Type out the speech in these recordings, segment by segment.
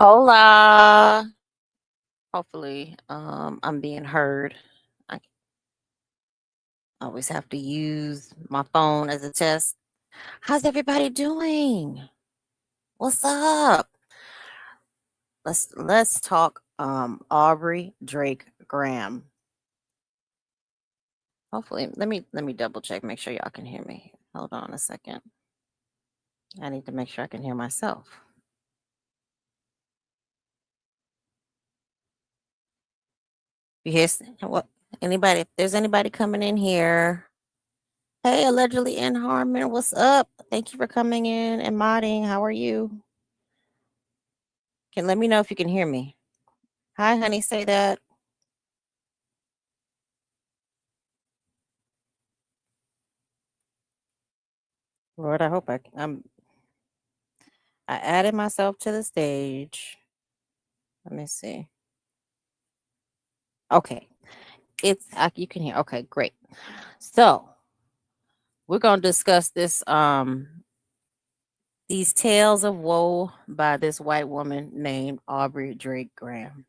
Hola. Hopefully, I'm being heard. I always have to use my phone as a test. How's everybody doing? What's up? Let's talk Aubrey Drake Graham. Hopefully, let me double check, make sure y'all can hear me. Hold on a second. I need to make sure I can hear myself. You hear what anybody if there's anybody coming in here. Hey, allegedly in Harmon, what's up? Thank you for coming in and modding. How are you? Can let me know if you can hear me. Hi, honey. Say that. Lord, I hope I added myself to the stage. Let me see. Okay, you can hear. Okay, great. So we're gonna discuss this these tales of woe by this white woman named Aubrey Drake Graham.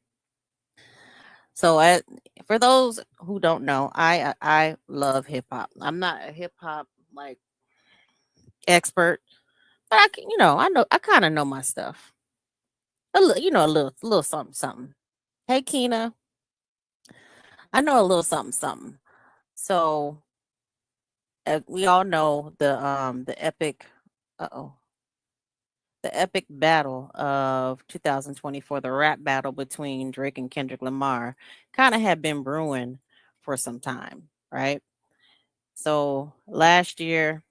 So, for those who don't know, I love hip hop. I'm not a hip hop like expert, but I know I kind of know my stuff. A little something something. Hey, Keena, I know a little something something. So, we all know uh-oh, the epic battle of 2024, the rap battle between Drake and Kendrick Lamar, kind of had been brewing for some time, right? So last year,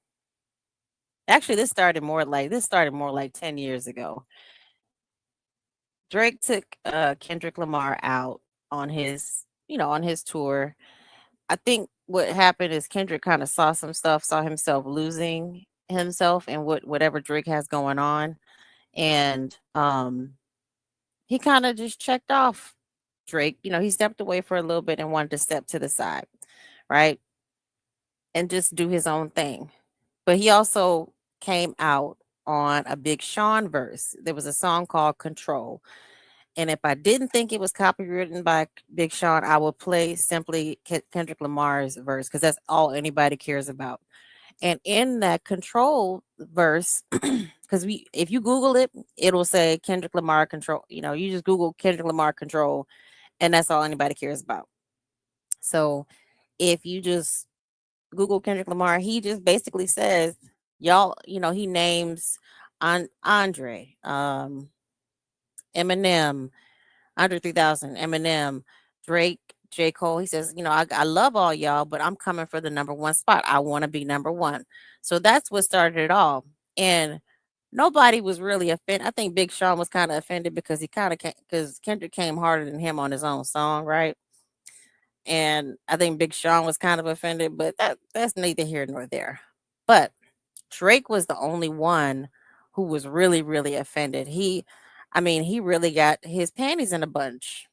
actually, this started more like 10 years ago. Drake took Kendrick Lamar out on his tour. I think what happened is Kendrick kind of saw some stuff, saw himself losing himself and whatever Drake has going on, and he kind of just checked off Drake. He stepped away for a little bit and wanted to step to the side, right, and just do his own thing. But he also came out on a Big Sean verse. There was a song called Control. And if I didn't think it was copywritten by Big Sean, I would play simply Kendrick Lamar's verse because that's all anybody cares about. And in that Control verse, because if you Google it, it'll say Kendrick Lamar Control. You just Google Kendrick Lamar Control, and that's all anybody cares about. So if you just Google Kendrick Lamar, he just basically says, y'all, he names Andre, Eminem, Andre 3000, Eminem, Drake, J. Cole. He says, I love all y'all, but I'm coming for the number one spot. I want to be number one. So that's what started it all. And nobody was really offended. I think Big Sean was kind of offended because because Kendrick came harder than him on his own song, right? And I think Big Sean was kind of offended, but that's neither here nor there. But Drake was the only one who was really, really offended. He really got his panties in a bunch.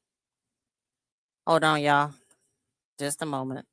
Hold on, y'all. Just a moment.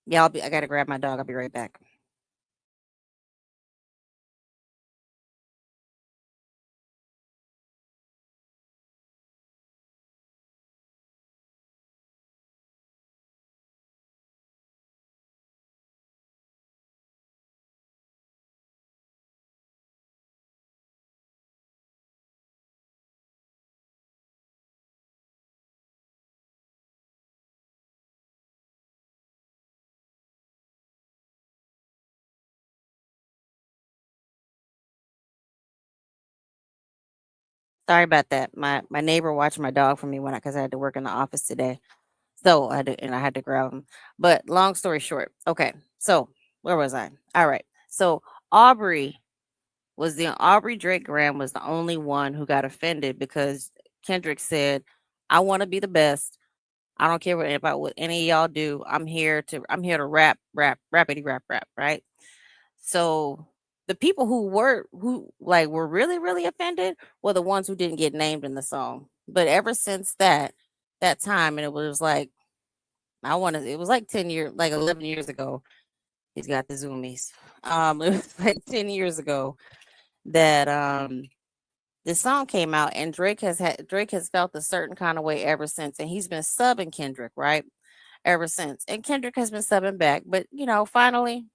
Yeah, I gotta grab my dog. I'll be right back. Sorry about that. My neighbor watched my dog for me when I because I had to work in the office today. So I had to grab him. But long story short, okay. So where was I? All right. So Aubrey Aubrey Drake Graham was the only one who got offended because Kendrick said, "I want to be the best. I don't care about what any of y'all do. I'm here to rap, rap, rapidy rap, rap." Right. So the people who like were really really offended were the ones who didn't get named in the song. But ever since that time, and it was like it was like 10 years, like 11 years ago. He's got the zoomies. It was like 10 years ago that this song came out, and Drake has felt a certain kind of way ever since, and he's been subbing Kendrick right ever since, and Kendrick has been subbing back. But finally,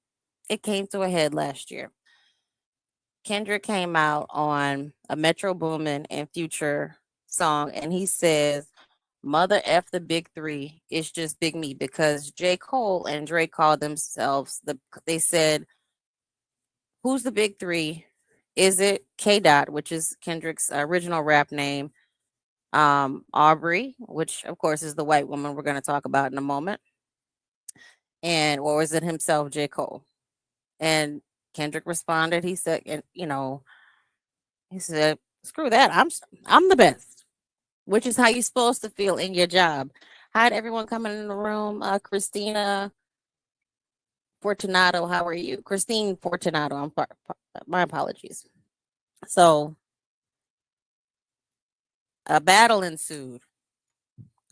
it came to a head last year. Kendrick came out on a Metro Boomin and Future song, and he says, "Mother F the big three, it's just Big Me," because J. Cole and Drake called themselves they said, "Who's the big three? Is it K Dot, which is Kendrick's original rap name, Aubrey, which of course is the white woman we're going to talk about in a moment, and or is it himself, J. Cole?" And Kendrick responded, he said, and he said, "Screw that. I'm the best," which is how you're supposed to feel in your job. Hi to everyone coming in the room. Christina Fortunato, how are you? Christine Fortunato. My apologies. So a battle ensued.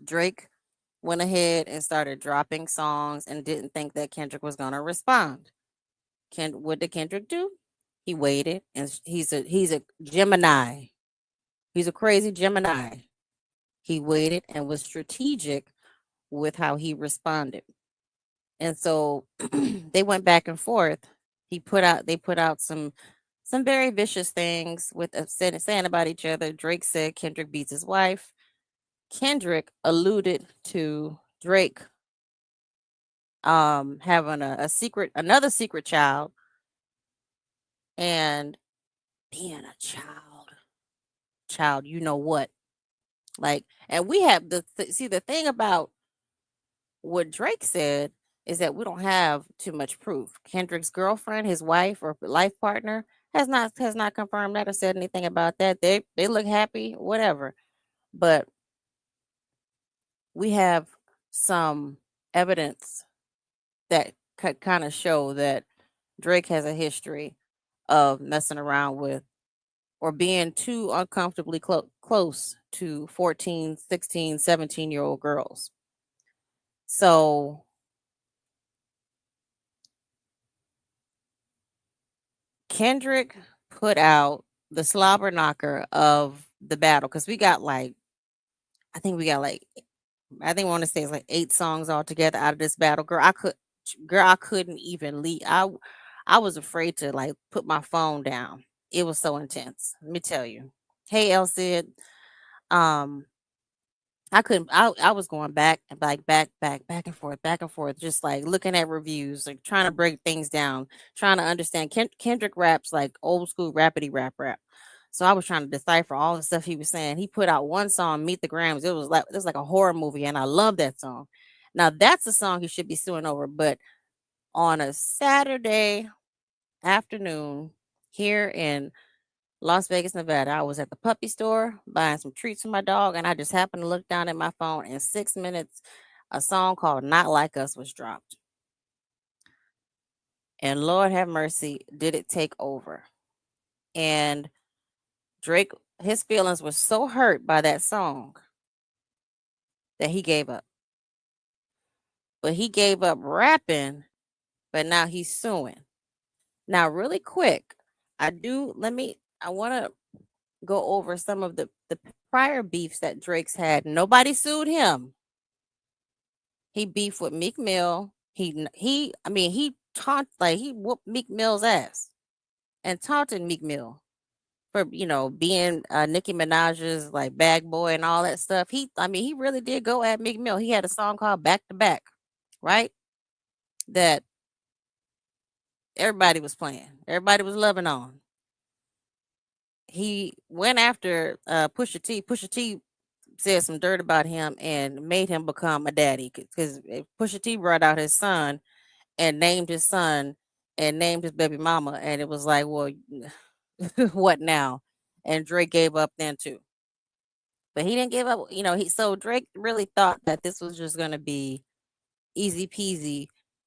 Drake went ahead and started dropping songs and didn't think that Kendrick was going to respond. What did Kendrick do? He waited, and he's a Gemini. He's a crazy Gemini. He waited and was strategic with how he responded. And so they went back and forth. They put out some very vicious things with saying about each other. Drake said Kendrick beats his wife. Kendrick alluded to Drake having another secret child, and being a child, you know what? Like, and we have see the thing about what Drake said is that we don't have too much proof. Kendrick's girlfriend, his wife or life partner, has not confirmed that or said anything about that. They look happy, whatever. But we have some evidence that could kind of show that Drake has a history of messing around with or being too uncomfortably close to 14, 16, 17-year-old girls. So Kendrick put out the slobber knocker of the battle because I think we got like, I think I want to say it's like 8 songs altogether out of this battle. Girl, I couldn't even leave. I was afraid to like put my phone down. It was so intense. Let me tell you. Hey, El Cid. Um, I couldn't. I was going back and back and forth, just like looking at reviews, like trying to break things down, trying to understand. Kendrick raps like old school rapidy rap rap. So I was trying to decipher all the stuff he was saying. He put out one song, "Meet the Grams." It was like a horror movie, and I love that song. Now that's a song he should be suing over. But on a Saturday afternoon here in Las Vegas, Nevada. I was at the puppy store buying some treats for my dog, and I just happened to look down at my phone. In 6 minutes, a song called "Not Like Us" was dropped. And Lord have mercy, did it take over. And Drake, his feelings were so hurt by that song that he gave up. But he gave up rapping, but now he's suing. Now, really quick, I want to go over some of the prior beefs that Drake's had. Nobody sued him. He beefed with Meek Mill. He he whooped Meek Mill's ass and taunted Meek Mill for being Nicki Minaj's like bag boy and all that stuff. He really did go at Meek Mill. He had a song called "Back to Back," right? That everybody was playing, everybody was loving on, he went after Pusha T. Pusha T said some dirt about him and made him become a daddy because Pusha T brought out his son and named his son and named his baby mama, and it was like, well, what now? And Drake gave up then too, but he didn't give up. He so Drake really thought that this was just gonna be easy peasy.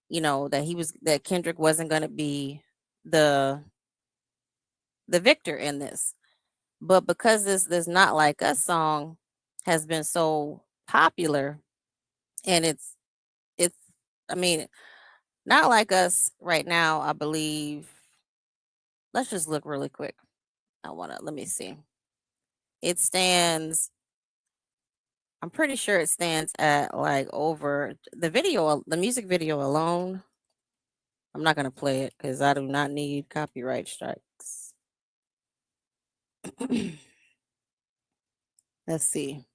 That Kendrick wasn't gonna be the the victor in this, but because this Not Like Us song has been so popular, and it's I mean, Not Like Us right now, I believe. Let's just look really quick. Let me see. It stands, I'm pretty sure it stands at like over the music video alone. I'm not going to play it because I do not need copyright strikes. Let's see.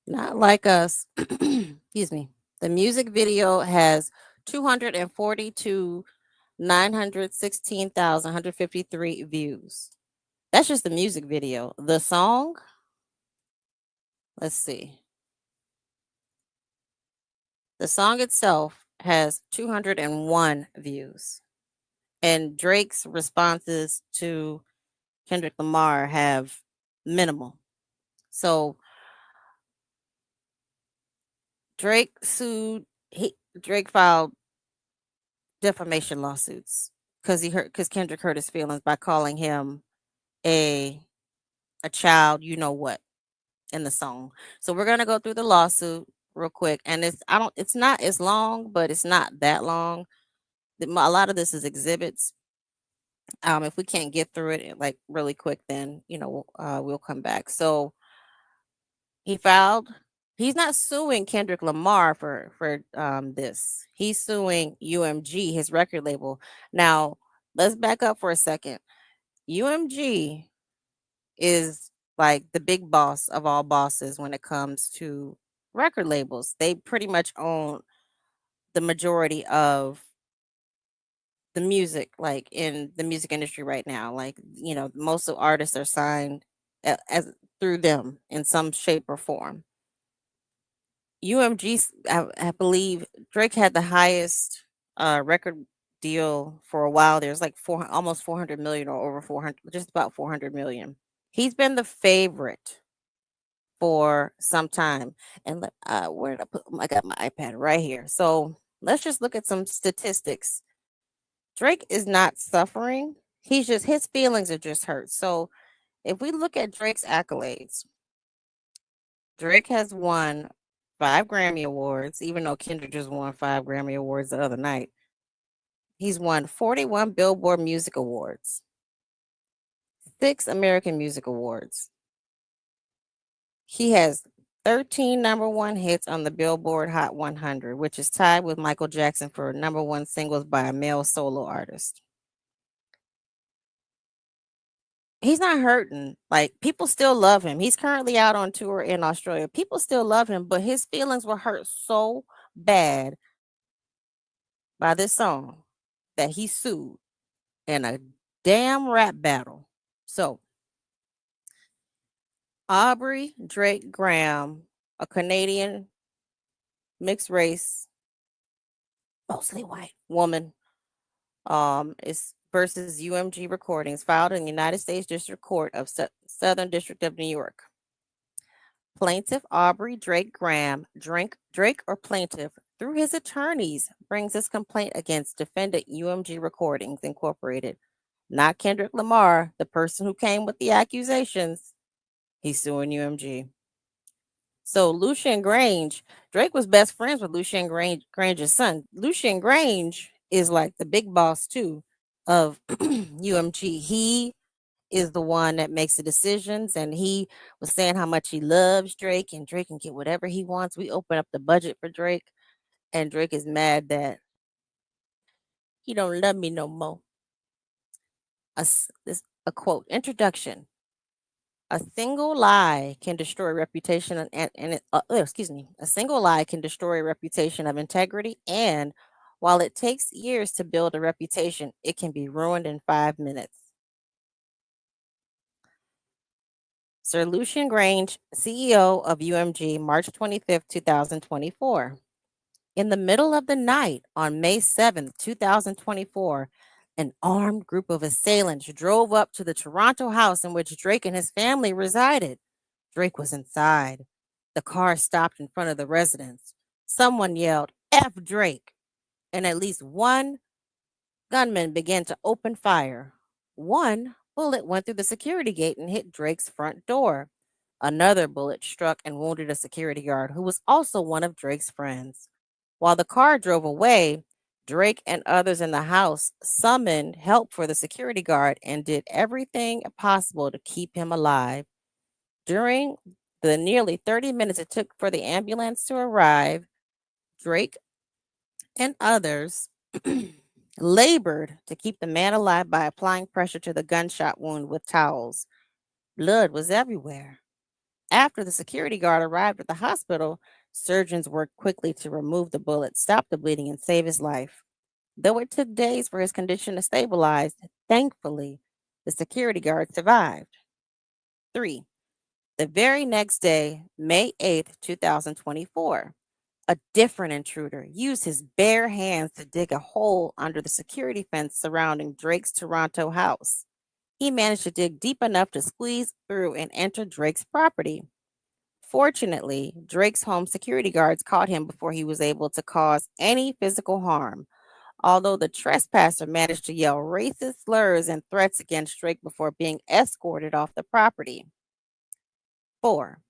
Not Like Us. Excuse me. The music video has 242 916,153 views. That's just the music video. The song, let's see. The song itself has 201 views. And Drake's responses to Kendrick Lamar have minimal. So Drake filed defamation lawsuits because Kendrick hurt his feelings by calling him a child, you know what, in the song. So we're gonna go through the lawsuit real quick, and it's not as long, but it's not that long. A lot of this is exhibits. If we can't get through it like really quick, then we'll come back. So he filed. He's not suing Kendrick Lamar for this. He's suing UMG, his record label. Now let's back up for a second. UMG is like the big boss of all bosses when it comes to record labels. They pretty much own the majority of the music, like in the music industry right now. Like, most of artists are signed as through them in some shape or form. UMG, I believe Drake had the highest record deal for a while. There's like almost 400 million or over 400, just about 400 million. He's been the favorite for some time. And where did I put? I got my iPad right here. So let's just look at some statistics. Drake is not suffering. His feelings are just hurt. So if we look at Drake's accolades, Drake has won 5 Grammy Awards, even though Kendrick just won 5 Grammy Awards the other night. He's won 41 Billboard Music Awards, 6 American Music Awards. He has 13 number one hits on the Billboard Hot 100, which is tied with Michael Jackson for number one singles by a male solo artist. He's not hurting. Like, people still love him. He's currently out on tour in Australia. People still love him, but his feelings were hurt so bad by this song that he sued in a damn rap battle. So, Aubrey Drake Graham, a Canadian mixed race, mostly white woman, is versus UMG Recordings, filed in the United States District Court of Southern District of New York. Plaintiff Aubrey Drake Graham, Drake or plaintiff, through his attorneys, brings his complaint against defendant UMG Recordings Incorporated, not Kendrick Lamar, the person who came with the accusations. He's suing UMG. So Lucien Grange, Drake was best friends with Lucien Grange's son. Lucien Grange is like the big boss too of UMG. He is the one that makes the decisions, and he was saying how much he loves Drake, and Drake can get whatever he wants. We open up the budget for Drake, and Drake is mad that he don't love me no more. A quote introduction. A single lie can destroy reputation excuse me. A single lie can destroy a reputation of integrity, and while it takes years to build a reputation, it can be ruined in 5 minutes. Sir Lucian Grange, CEO of UMG, March 25th, 2024. In the middle of the night on May 7th, 2024, an armed group of assailants drove up to the Toronto house in which Drake and his family resided. Drake was inside. The car stopped in front of the residence. Someone yelled, F Drake, and at least one gunman began to open fire. One bullet went through the security gate and hit Drake's front door. Another bullet struck and wounded a security guard who was also one of Drake's friends. While the car drove away, Drake and others in the house summoned help for the security guard and did everything possible to keep him alive. During the nearly 30 minutes it took for the ambulance to arrive, Drake and others labored to keep the man alive by applying pressure to the gunshot wound with towels. Blood was everywhere. After the security guard arrived at the hospital, surgeons worked quickly to remove the bullet, stop the bleeding, and save his life. Though it took days for his condition to stabilize, thankfully, the security guard survived. 3. The very next day, May 8th, 2024, a different intruder used his bare hands to dig a hole under the security fence surrounding Drake's Toronto house. He managed to dig deep enough to squeeze through and enter Drake's property. Fortunately, Drake's home security guards caught him before he was able to cause any physical harm, although the trespasser managed to yell racist slurs and threats against Drake before being escorted off the property. 4.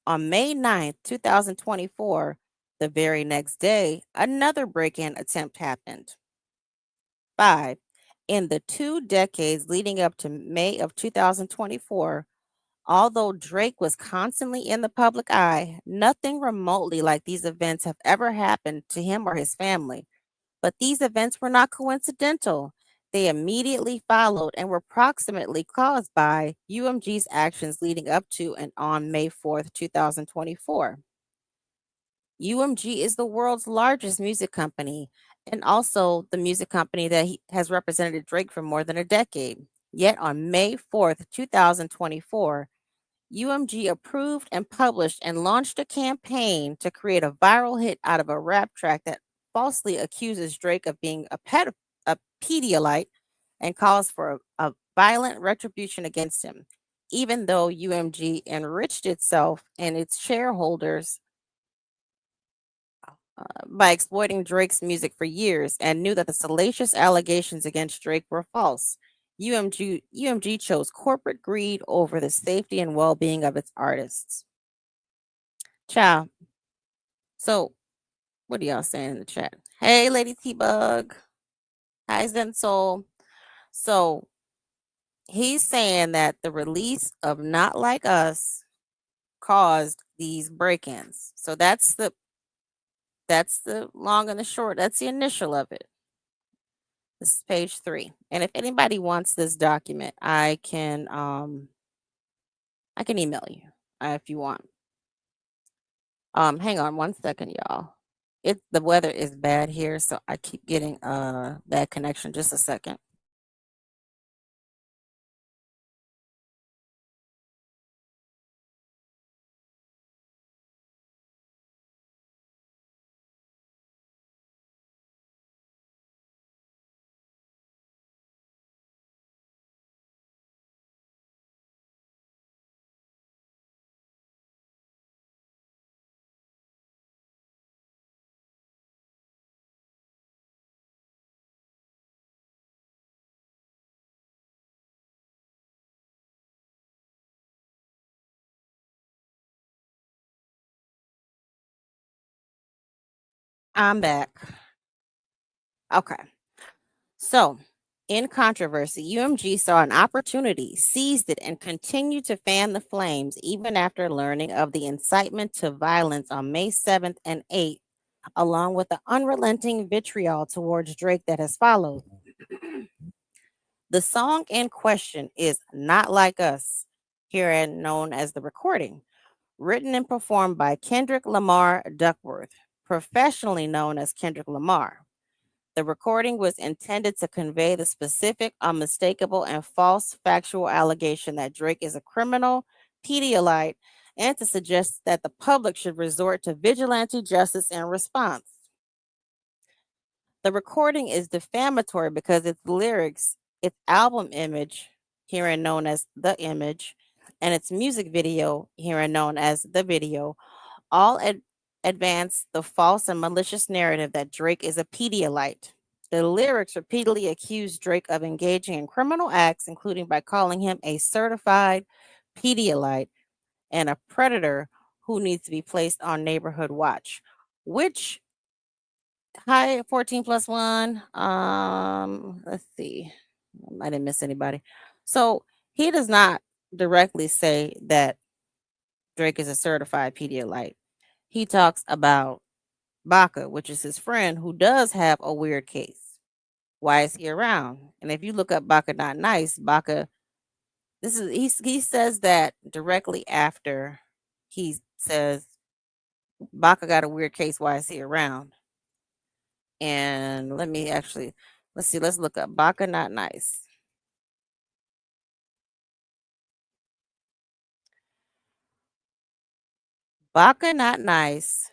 On May 9th, 2024, the very next day, another break in attempt happened. 5. In the 2 decades leading up to May of 2024, although Drake was constantly in the public eye, nothing remotely like these events have ever happened to him or his family. But these events were not coincidental. They immediately followed and were proximately caused by UMG's actions leading up to and on May 4th, 2024. UMG is the world's largest music company and also the music company that has represented Drake for more than a decade. Yet on May 4th, 2024, UMG approved and published and launched a campaign to create a viral hit out of a rap track that falsely accuses Drake of being a Pedialyte and calls for a violent retribution against him, even though UMG enriched itself and its shareholders by exploiting Drake's music for years and knew that the salacious allegations against Drake were false. UMG chose corporate greed over the safety and well-being of its artists. Ciao. So, what are y'all saying in the chat? Hey, Lady T-Bug. Hi, Zen Soul. So, he's saying that the release of Not Like Us caused these break-ins. So that's the long and the short. That's the initial of it. This is page 3. And if anybody wants this document, I can email you if you want. Hang on 1 second, y'all. The weather is bad here, so I keep getting bad connection. Just a second. I'm back. Okay. So, in controversy, UMG saw an opportunity, seized it, and continued to fan the flames even after learning of the incitement to violence on May 7th and 8th, along with the unrelenting vitriol towards Drake that has followed. The song in question is Not Like Us, herein known as the recording, written and performed by Kendrick Lamar Duckworth, professionally known as Kendrick Lamar. The recording was intended to convey the specific, unmistakable, and false factual allegation that Drake is a criminal, Pedialyte and to suggest that the public should resort to vigilante justice in response. The recording is defamatory because its lyrics, its album image, herein known as the image, and its music video, herein known as the video, all advance the false and malicious narrative that Drake is a Pedialyte. The lyrics repeatedly accuse Drake of engaging in criminal acts, including by calling him a certified Pedialyte and a predator who needs to be placed on neighborhood watch. Which, hi, 14 plus one. Let's see. I didn't miss anybody. So he does not directly say that Drake is a certified Pedialyte. He talks about Baca, which is his friend who does have a weird case. Why is he around? And if you look up Baca Not Nice, Baca, he says that directly after he says Baca got a weird case. Why is he around? And let me actually let's see. Let's look up Baca Not Nice. Baca Not Nice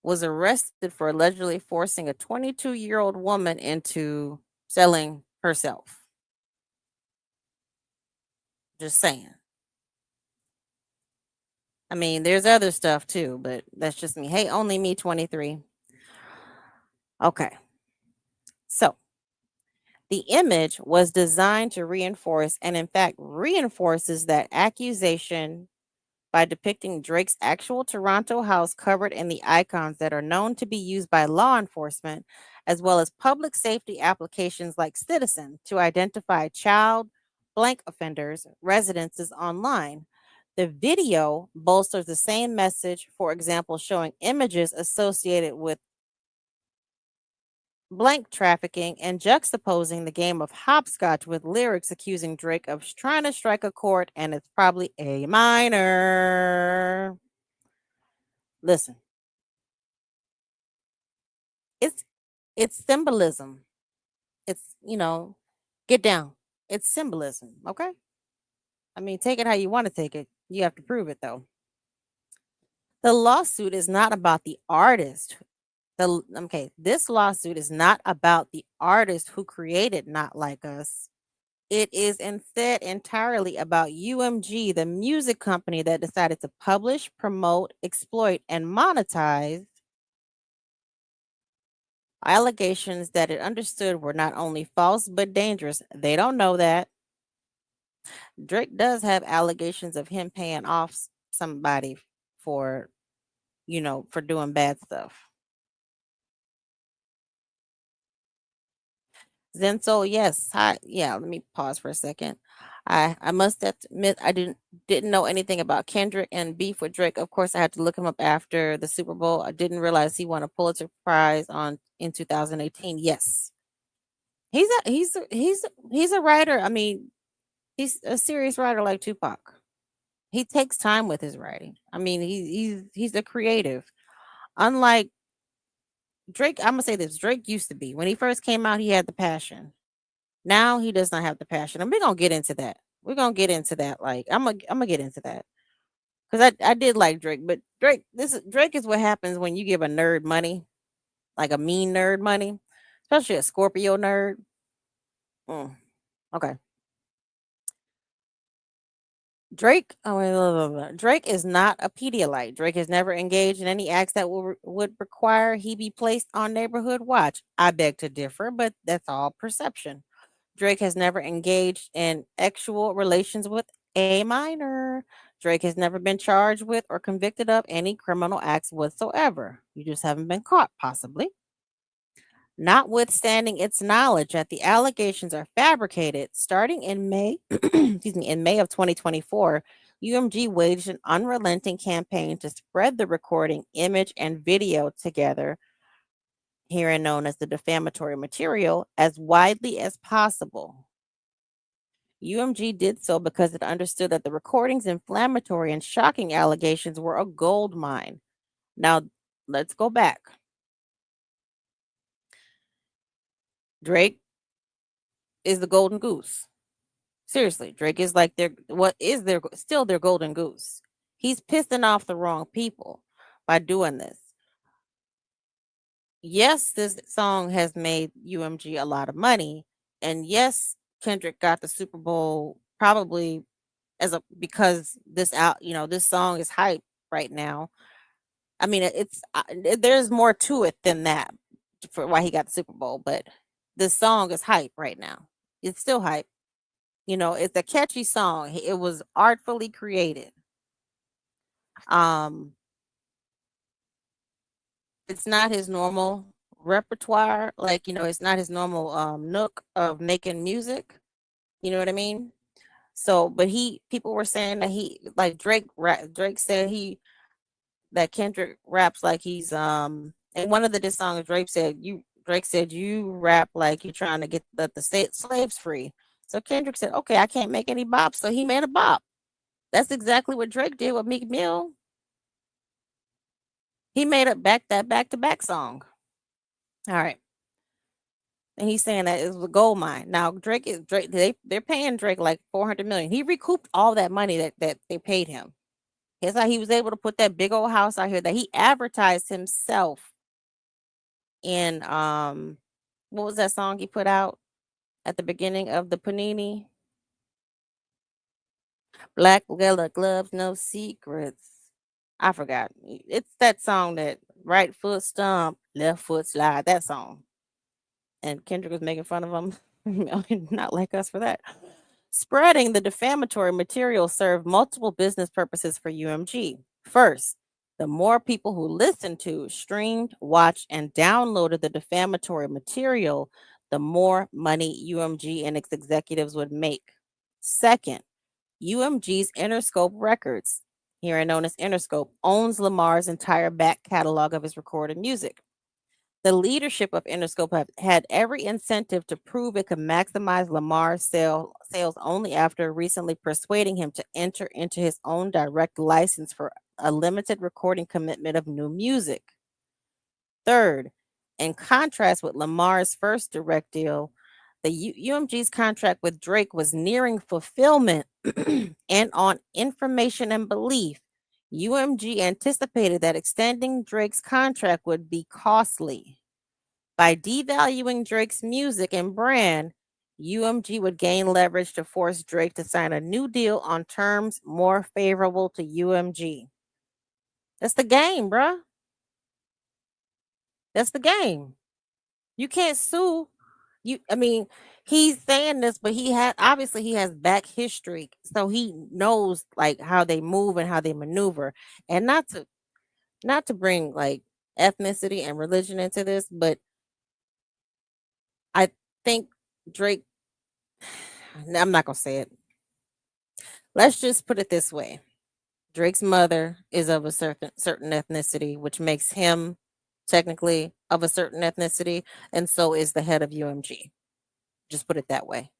was arrested for allegedly forcing a 22-year-old woman into selling herself. Just saying. I mean, there's other stuff too, but that's just me. Hey, only me 23. Okay. So, the image was designed to reinforce and in fact reinforces that accusation by depicting Drake's actual Toronto house covered in the icons that are known to be used by law enforcement, as well as public safety applications like Citizen to identify child blank offenders' residences online. The video bolsters the same message, for example, showing images associated with blank trafficking and juxtaposing the game of hopscotch with lyrics accusing Drake of trying to strike a chord and it's probably A minor. Listen, it's it's symbolism. It's, get down. It's symbolism, okay? I mean, take it how you want to take it. You have to prove it though. The lawsuit is not about the artist. This lawsuit is not about the artist who created Not Like Us. It is instead entirely about UMG, the music company that decided to publish, promote, exploit, and monetize allegations that it understood were not only false but dangerous. They don't know that. Drake does have allegations of him paying off somebody for, for doing bad stuff. Zenso, yes. Yeah, let me pause for a second. I must admit I didn't know anything about Kendrick and beef with Drake. Of course, I had to look him up after the Super Bowl. I didn't realize he won a Pulitzer Prize on in 2018. Yes. He's a writer. I mean, he's a serious writer like Tupac. He takes time with his writing. I mean, he's a creative. Unlike Drake, I'm gonna say this. Drake used to be. When he first came out, he had the passion. Now he does not have the passion, and we're gonna get into that. We're gonna get into that. Like I'm gonna get into that because I did like Drake, but Drake is what happens when you give a nerd money, like a mean nerd money, especially a Scorpio nerd. Mm, okay, Drake. Oh, wait, blah, blah, blah. Drake is not a Pedialyte. Drake has never engaged in any acts that would require he be placed on neighborhood watch. I beg to differ, but that's all perception. Drake has never engaged in sexual relations with a minor. Drake has never been charged with or convicted of any criminal acts whatsoever. You just haven't been caught, possibly. Notwithstanding its knowledge that the allegations are fabricated, starting in May, excuse me, in May of 2024, UMG waged an unrelenting campaign to spread the recording, image, and video together, herein known as the defamatory material, as widely as possible. UMG did so because it understood that the recording's inflammatory and shocking allegations were a gold mine. Now, let's go back. Drake is the golden goose. Seriously, Drake is like their what is their still their golden goose. He's pissing off the wrong people by doing this. Yes, this song has made UMG a lot of money, and yes, Kendrick got the Super Bowl probably as a because this song is hype right now. I mean, there's more to it than that for why he got the Super Bowl, but this song is hype right now. It's still hype. It's a catchy song. It was artfully created. Um, it's not his normal repertoire. Like, it's not his normal nook of making music. You know what I mean? So, but people were saying that Drake said that Kendrick raps like he's in one of the diss songs. Drake said you rap like you're trying to get the slaves free. So Kendrick said, okay, I can't make any bops, so he made a bop. That's exactly what Drake did with Meek Mill. He made a back to back song. All right. And he's saying that it was a gold mine. Now Drake. They're paying Drake like 400 million. He recouped all that money that they paid him. Here's how he was able to put that big old house out here that he advertised himself in what was that song he put out at the beginning of the Panini? Black leather gloves, no secrets. I forgot. It's that song that right foot stomp, left foot slide. That song. And Kendrick was making fun of him. Not like us for that. Spreading the defamatory material served multiple business purposes for UMG. First, the more people who listened to, streamed, watched, and downloaded the defamatory material, the more money UMG and its executives would make. Second, UMG's Interscope Records, here known as Interscope, owns Lamar's entire back catalog of his recorded music. The leadership of Interscope had every incentive to prove it could maximize Lamar's sales only after recently persuading him to enter into his own direct license for a limited recording commitment of new music. Third, in contrast with Lamar's first direct deal, the UMG's contract with Drake was nearing fulfillment, and on information and belief, UMG anticipated that extending Drake's contract would be costly. By devaluing Drake's music and brand, UMG would gain leverage to force Drake to sign a new deal on terms more favorable to UMG. That's the game, bruh. That's the game. You can't sue. I mean, he's saying this, but he has back history, so he knows like how they move and how they maneuver. And not to bring like ethnicity and religion into this, but I think Drake I'm not gonna say it. Let's just put it this way. Drake's mother is of a certain ethnicity, which makes him technically of a certain ethnicity, and so is the head of UMG. Just put it that way.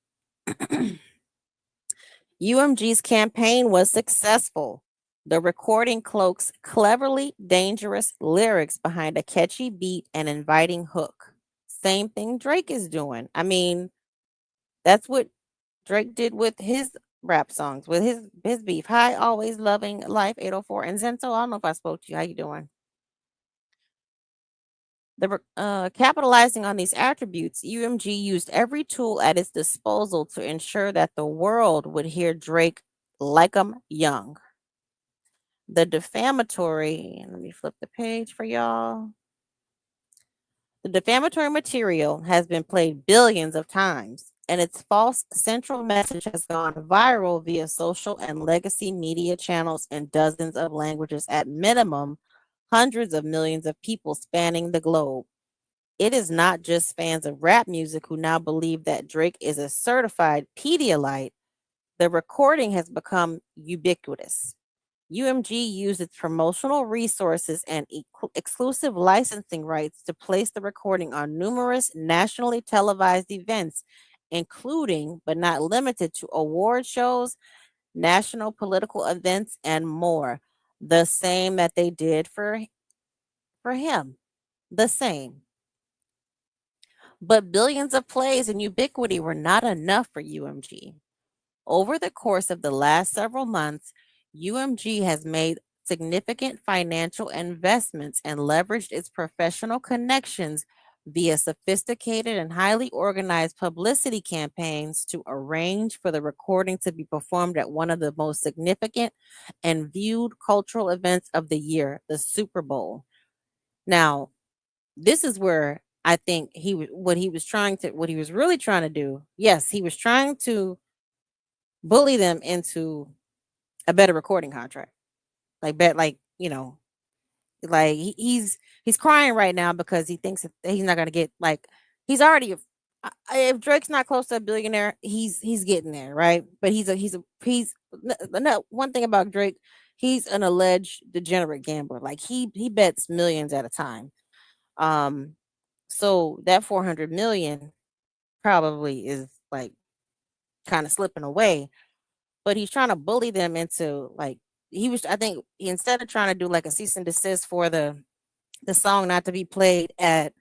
UMG's campaign was successful. The recording cloaks cleverly dangerous lyrics behind a catchy beat and inviting hook. Same thing Drake is doing. I mean, that's what Drake did with his rap songs, with his beef. Hi, always loving life 804 and Zenzo. I don't know if I spoke to you. How you doing? Capitalizing on these attributes, UMG used every tool at its disposal to ensure that the world would hear Drake like 'em young. The defamatory, let me flip the page for y'all. The defamatory material has been played billions of times, and its false central message has gone viral via social and legacy media channels in dozens of languages, at minimum, hundreds of millions of people spanning the globe. It is not just fans of rap music who now believe that Drake is a certified Pedialyte. The recording has become ubiquitous. UMG used its promotional resources and exclusive licensing rights to place the recording on numerous nationally televised events, including but not limited to award shows, national political events, and more. The same that they did for him. The same. But billions of plays and ubiquity were not enough for UMG. Over the course of the last several months, UMG has made significant financial investments and leveraged its professional connections via sophisticated and highly organized publicity campaigns to arrange for the recording to be performed at one of the most significant and viewed cultural events of the year, the Super Bowl. Now, this is where I think what he was really trying to do. Yes, he was trying to bully them into a better recording contract. Like bet like, like he's crying right now because he thinks that he's not gonna get like he's already if Drake's not close to a billionaire, he's getting there, right? But no, one thing about Drake, he's an alleged degenerate gambler. Like he bets millions at a time. Um, so that 400 million probably is like kind of slipping away, but he's trying to bully them into like I think instead of trying to do like a cease and desist for the song not to be played at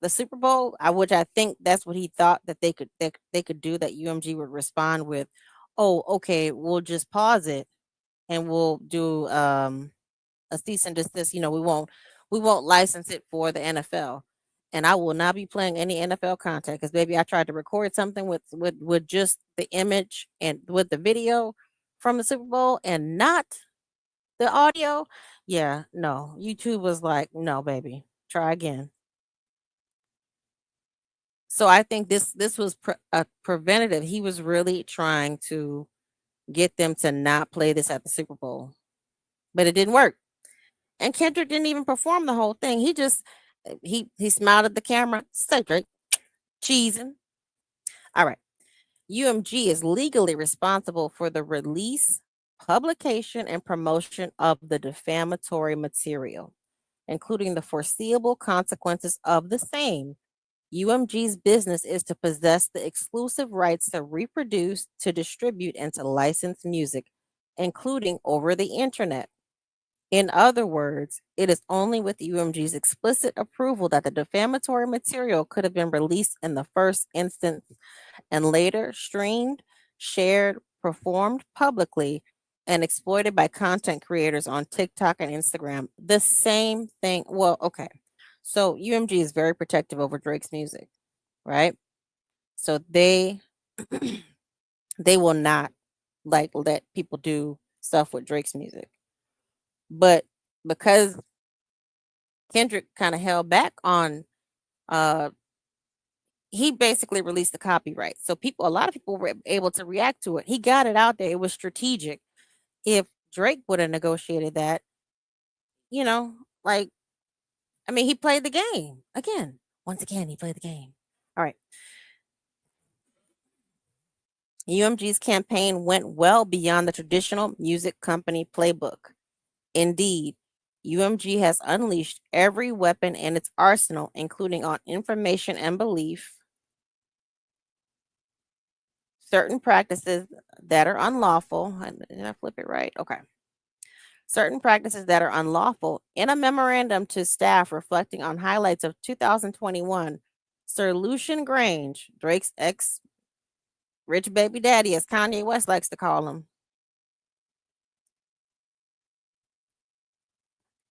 the Super Bowl, which I think that's what he thought that they could do, that UMG would respond with, "Oh, okay, we'll just pause it and we'll do a cease and desist. We won't license it for the NFL, and I will not be playing any NFL content because baby, I tried to record something with just the image and with the video from the Super Bowl and not the audio. Yeah, no, YouTube was like, no, baby, try again. So I think this was a preventative. He was really trying to get them to not play this at the Super Bowl, but it didn't work. And Kendrick didn't even perform the whole thing. He just he smiled at the camera, said Drake, cheesing. All right. UMG is legally responsible for the release, publication, and promotion of the defamatory material, including the foreseeable consequences of the same. UMG's business is to possess the exclusive rights to reproduce, to distribute, and to license music, including over the internet. In other words, it is only with UMG's explicit approval that the defamatory material could have been released in the first instance and later streamed, shared, performed publicly, and exploited by content creators on TikTok and Instagram. The same thing. Well, okay. So UMG is very protective over Drake's music, right? So they will not like let people do stuff with Drake's music. But because Kendrick kind of held back on uh he basically released the copyright. So a lot of people were able to react to it. He got it out there. It was strategic. If Drake would have negotiated that, you know, like I mean, he played the game. Again, once again, he played the game. All right. UMG's campaign went well beyond the traditional music company playbook. Indeed, UMG has unleashed every weapon in its arsenal, including on information and belief, certain practices that are unlawful. Did I flip it right? Okay. Certain practices that are unlawful. In a memorandum to staff reflecting on highlights of 2021, Sir Lucian Grange, Drake's ex rich baby daddy, as Kanye West likes to call him.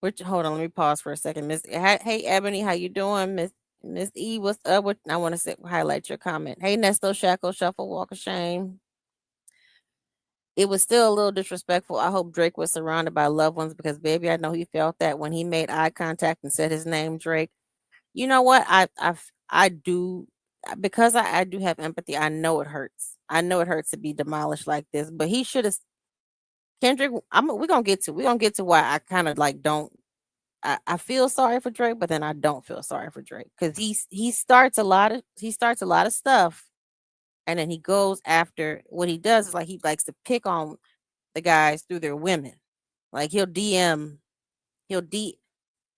Which hold on, let me pause for a second. Hey Ebony, how you doing? Miss E, what's up? I want to highlight your comment. Hey Nesto, Shackle, Shuffle, Walk of Shame. It was still a little disrespectful. I hope Drake was surrounded by loved ones because baby, I know he felt that when he made eye contact and said his name, Drake. You know what? I do because I do have empathy. I know it hurts. I know it hurts to be demolished like this, but he should have Kendrick. We're gonna get to why I kind of like don't I feel sorry for Drake, but then I don't feel sorry for Drake because he starts a lot of stuff, and then he goes after what he does is like he likes to pick on the guys through their women. Like he'll D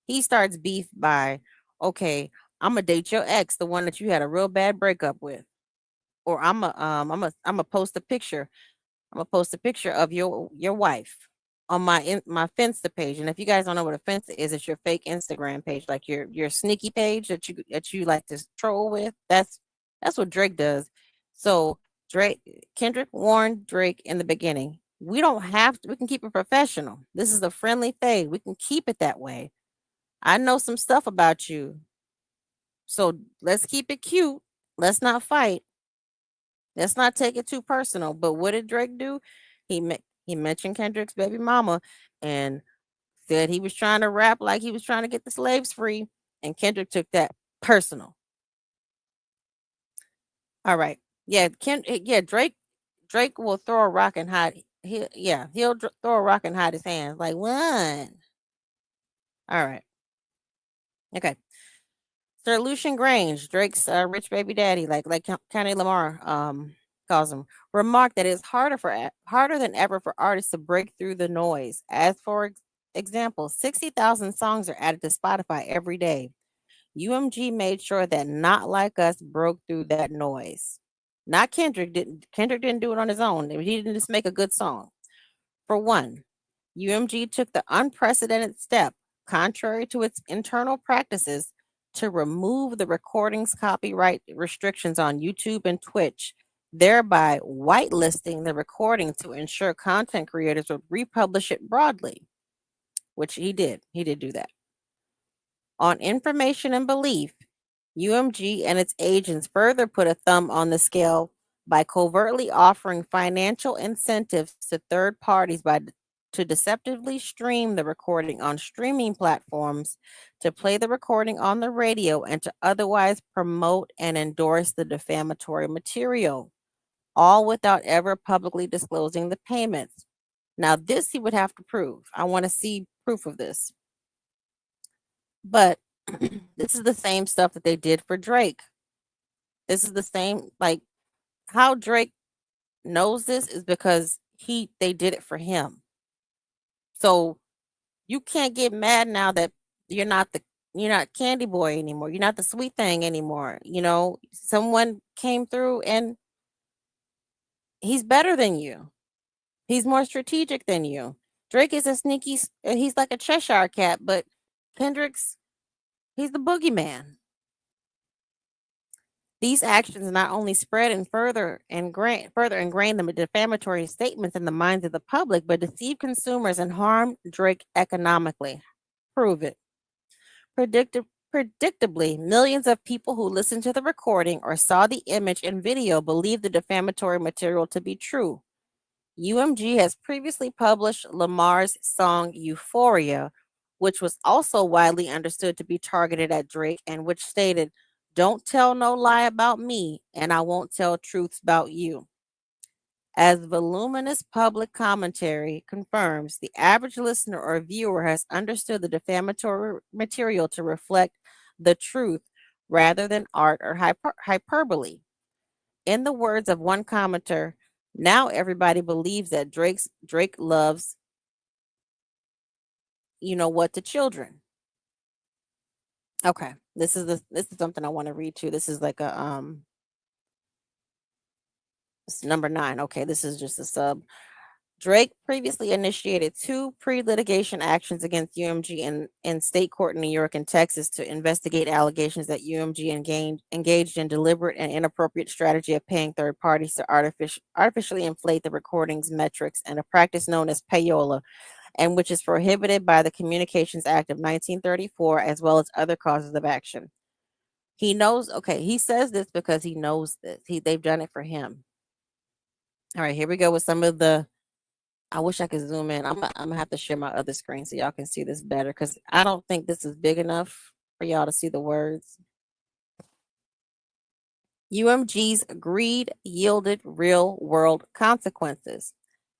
he starts beef by, okay, I'm gonna date your ex, the one that you had a real bad breakup with, or I'm gonna post a picture. I'm gonna post a picture of your wife on my Finsta page. And if you guys don't know what a Finsta is, it's your fake Instagram page, like your sneaky page that you like to troll with. That's what Drake does. So Kendrick warned Drake in the beginning. We don't have to, we can keep it professional. This is a friendly fade. We can keep it that way. I know some stuff about you. So let's keep it cute. Let's not fight. Let's not take it too personal. But what did Drake do? He mentioned Kendrick's baby mama and said he was trying to rap like he was trying to get the slaves free, and Kendrick took that personal. All right. Yeah, Drake will throw a rock and hide. He'll throw a rock and hide his hands. Like what? All right. Okay. Sir Lucian Grange, Drake's rich baby daddy, like Kenny Lamar calls him, remarked that it's harder than ever for artists to break through the noise. As for example, 60,000 songs are added to Spotify every day. UMG made sure that Not Like Us broke through that noise. Not Kendrick didn't. Kendrick didn't do it on his own. He didn't just make a good song. For one, UMG took the unprecedented step, contrary to its internal practices, to remove the recording's copyright restrictions on YouTube and Twitch, thereby whitelisting the recording to ensure content creators would republish it broadly, which he did. He did do that. On information and belief, UMG and its agents further put a thumb on the scale by covertly offering financial incentives to third parties to deceptively stream the recording on streaming platforms, to play the recording on the radio, and to otherwise promote and endorse the defamatory material, all without ever publicly disclosing the payments. Now, this he would have to prove. I want to see proof of this. But this is the same stuff that they did for Drake. This is the same, like how Drake knows this is because they did it for him. So you can't get mad now that you're not Candy Boy anymore. You're not the sweet thing anymore. Someone came through and he's better than you. He's more strategic than you. Drake is a sneaky. He's like a Cheshire cat, but Kendrick's he's the boogeyman. These actions not only spread and further ingrain the defamatory statements in the minds of the public, but deceive consumers and harm Drake economically. Prove it. Predictably, millions of people who listened to the recording or saw the image and video believed the defamatory material to be true. UMG has previously published Lamar's song Euphoria, which was also widely understood to be targeted at Drake and which stated, "Don't tell no lie about me, and I won't tell truths about you." As voluminous public commentary confirms, the average listener or viewer has understood the defamatory material to reflect the truth rather than art or hyperbole. In the words of one commenter, now everybody believes that Drake loves, what, to children. Okay, this is something I want to read to. This is like it's number 9. Okay, this is just a sub. Drake previously initiated 2 pre-litigation actions against UMG in state court in New York and Texas to investigate allegations that UMG engaged in deliberate and inappropriate strategy of paying third parties to artificially inflate the recording's metrics, and a practice known as payola, and which is prohibited by the Communications Act of 1934, as well as other causes of action. He knows, okay, he says this because he knows this. They've done it for him. All right, here we go with some of the. I wish I could zoom in. I'm gonna have to share my other screen so y'all can see this better, because I don't think this is big enough for y'all to see the words. UMG's greed yielded real world consequences.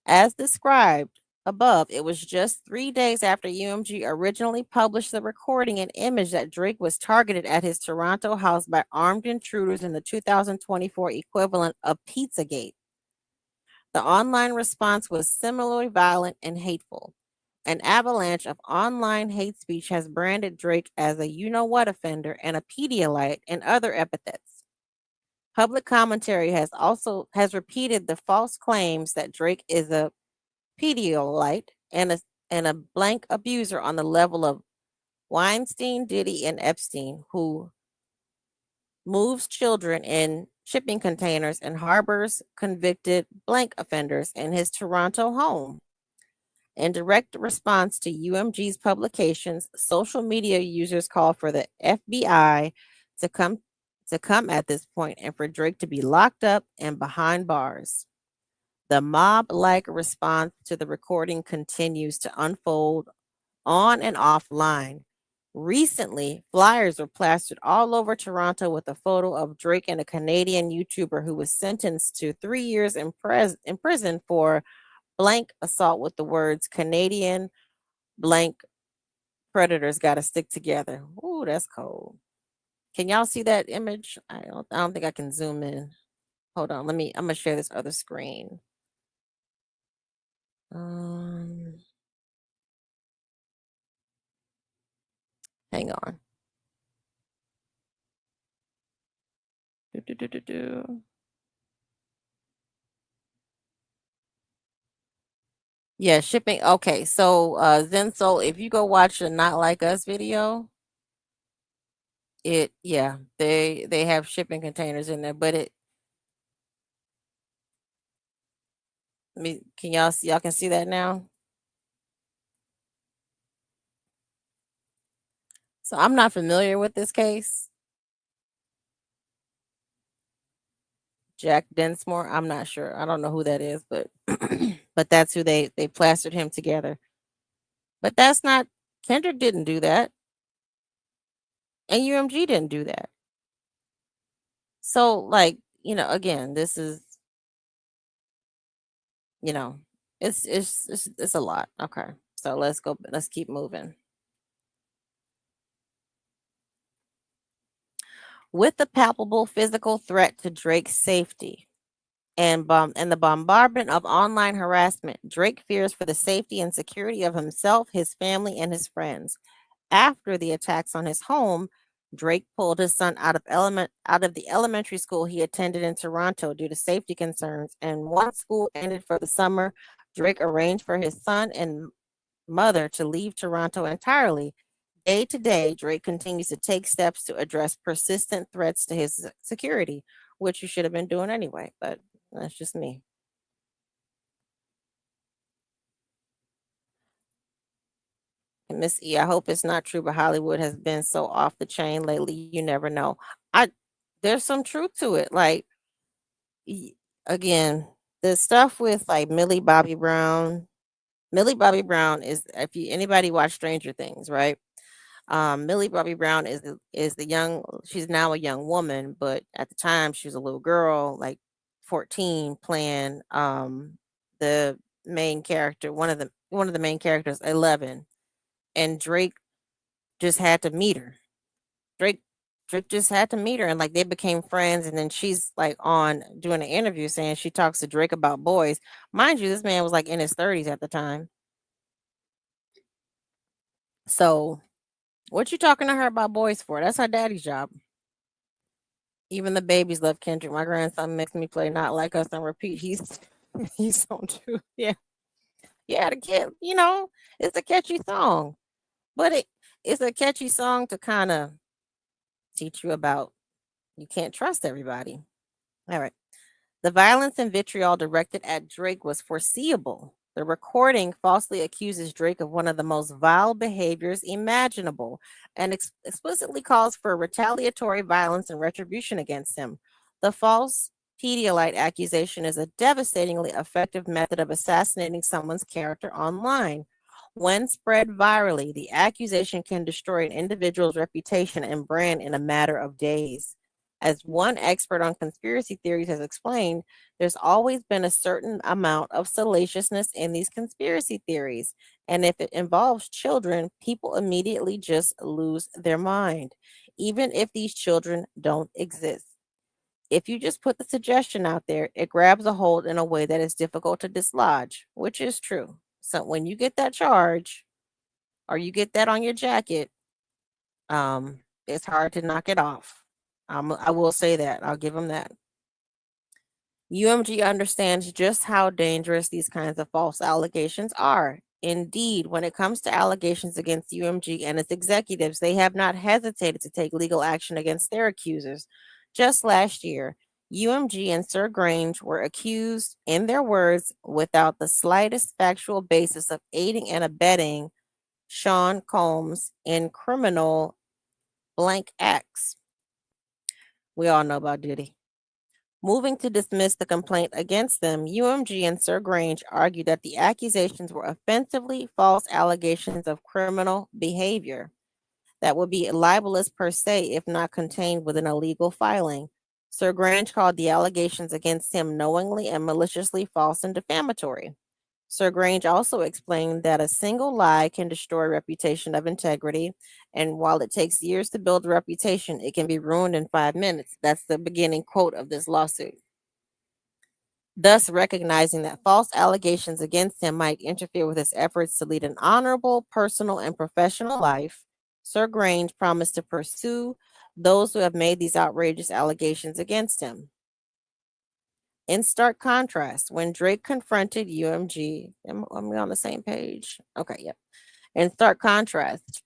As described above, it was just 3 days after UMG originally published the recording and image that Drake was targeted at his Toronto house by armed intruders in the 2024 equivalent of Pizzagate. The online response was similarly violent and hateful. An avalanche of online hate speech has branded Drake as a you-know-what offender and a Pedialyte and other epithets. Public commentary has repeated the false claims that Drake is a Pedialyte and a blank abuser on the level of Weinstein, Diddy, and Epstein, who moves children in shipping containers and harbors convicted blank offenders in his Toronto home. In direct response to UMG's publications, social media users call for the FBI to come at this point and for Drake to be locked up and behind bars. The mob-like response to the recording continues to unfold on and offline. Recently, flyers were plastered all over Toronto with a photo of Drake and a Canadian YouTuber who was sentenced to 3 years in prison for blank assault with the words Canadian blank predators got to stick together. Ooh, that's cold. Can y'all see that image? I don't think I can zoom in. Hold on, I'm gonna share this other screen. Um, hang on. Do, do, do, do, do. Yeah, shipping. Okay, so Zensoul, if you go watch the Not Like Us video, yeah, they have shipping containers in there, but can y'all see, y'all can see that now? So I'm not familiar with this case. Jack Densmore, I'm not sure. I don't know who that is, but but that's who they plastered him together. But that's not Kendrick didn't do that, and UMG didn't do that. So like, again, this is, you know, it's a lot. Okay. So let's keep moving. With the palpable physical threat to Drake's safety and the bombardment of online harassment, Drake fears for the safety and security of himself, his family, and his friends. After the attacks on his home, Drake pulled his son out of the elementary school he attended in Toronto due to safety concerns, and once school ended for the summer, Drake arranged for his son and mother to leave Toronto entirely. Day to day, Drake continues to take steps to address persistent threats to his security, which you should have been doing anyway, but that's just me. And Miss E, I hope it's not true, but Hollywood has been so off the chain lately. You never know. I There's some truth to it. Like y- again, the stuff with like Millie Bobby Brown. Millie Bobby Brown is, if you anybody watch Stranger Things, right? Millie Bobby Brown is the young. She's now a young woman, but at the time she was a little girl, like 14, playing the main character, one of the main characters, 11, and Drake just had to meet her. Drake Drake just had to meet her, and like they became friends. And then she's like on doing an interview saying she talks to Drake about boys. Mind you, this man was like in his 30s at the time. So what you talking to her about boys for? That's her daddy's job. Even the babies love Kendrick. My grandson makes me play Not Like Us on repeat. He's so true. Yeah. Yeah, the kid, it's a catchy song. But it's a catchy song to kind of teach you about you can't trust everybody. All right. The violence and vitriol directed at Drake was foreseeable. The recording falsely accuses Drake of one of the most vile behaviors imaginable and explicitly calls for retaliatory violence and retribution against him. The false Pedialyte accusation is a devastatingly effective method of assassinating someone's character online. When spread virally, the accusation can destroy an individual's reputation and brand in a matter of days. As one expert on conspiracy theories has explained, there's always been a certain amount of salaciousness in these conspiracy theories. And if it involves children, people immediately just lose their mind, even if these children don't exist. If you just put the suggestion out there, it grabs a hold in a way that is difficult to dislodge, which is true. So when you get that charge or you get that on your jacket, it's hard to knock it off. I will say that. I'll give them that. UMG understands just how dangerous these kinds of false allegations are. Indeed, when it comes to allegations against UMG and its executives, they have not hesitated to take legal action against their accusers. Just last year, UMG and Sir Grange were accused, in their words, without the slightest factual basis of aiding and abetting Sean Combs in criminal blank acts. We all know about Diddy. Moving to dismiss the complaint against them, UMG and Sir Grange argued that the accusations were offensively false allegations of criminal behavior that would be libelous per se if not contained within a legal filing. Sir Grange called the allegations against him knowingly and maliciously false and defamatory. Sir Grange also explained that a single lie can destroy a reputation of integrity, and while it takes years to build a reputation, it can be ruined in 5 minutes. That's the beginning quote of this lawsuit. Thus, recognizing that false allegations against him might interfere with his efforts to lead an honorable personal and professional life, Sir Grange promised to pursue those who have made these outrageous allegations against him. In stark contrast, when Drake confronted UMG, am we on the same page? Okay, yep. In stark contrast,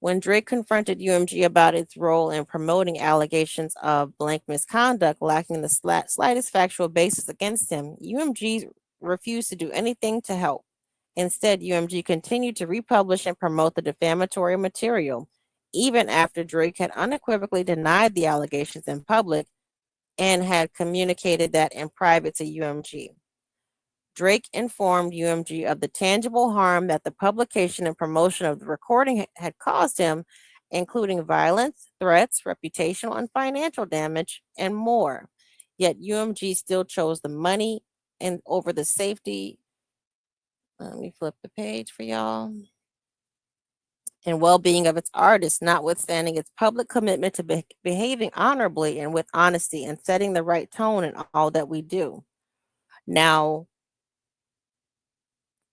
when Drake confronted UMG about its role in promoting allegations of blank misconduct lacking the slightest factual basis against him, UMG refused to do anything to help. Instead, UMG continued to republish and promote the defamatory material, even after Drake had unequivocally denied the allegations in public and had communicated that in private to UMG. Drake informed UMG of the tangible harm that the publication and promotion of the recording had caused him, including violence, threats, reputational and financial damage, and more. Yet UMG still chose the money and over the safety. Let me flip the page for y'all. And well-being of its artists, notwithstanding its public commitment to behaving honorably and with honesty and setting the right tone in all that we do. Now,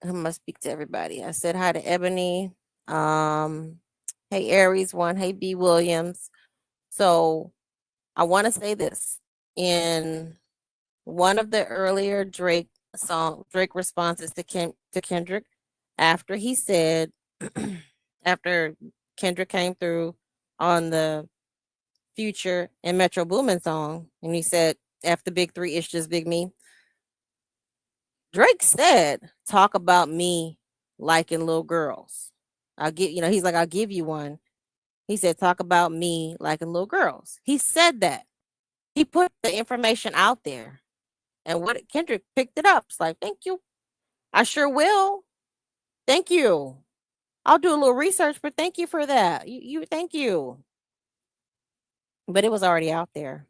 I must speak to everybody. I said hi to Ebony. Hey Aries one. Hey B Williams. So I want to say this. In one of the earlier Drake responses to Kendrick, after he said, after Kendrick came through on the Future and Metro Boomin song, and he said, "After Big Three, it's just Big Me." Drake said, "Talk about me liking little girls. He's like, I'll give you one." He said, "Talk about me liking little girls." He said that. He put the information out there. And what Kendrick picked it up. It's like, thank you. I sure will. Thank you. I'll do a little research, but thank you for that. You thank you. But it was already out there.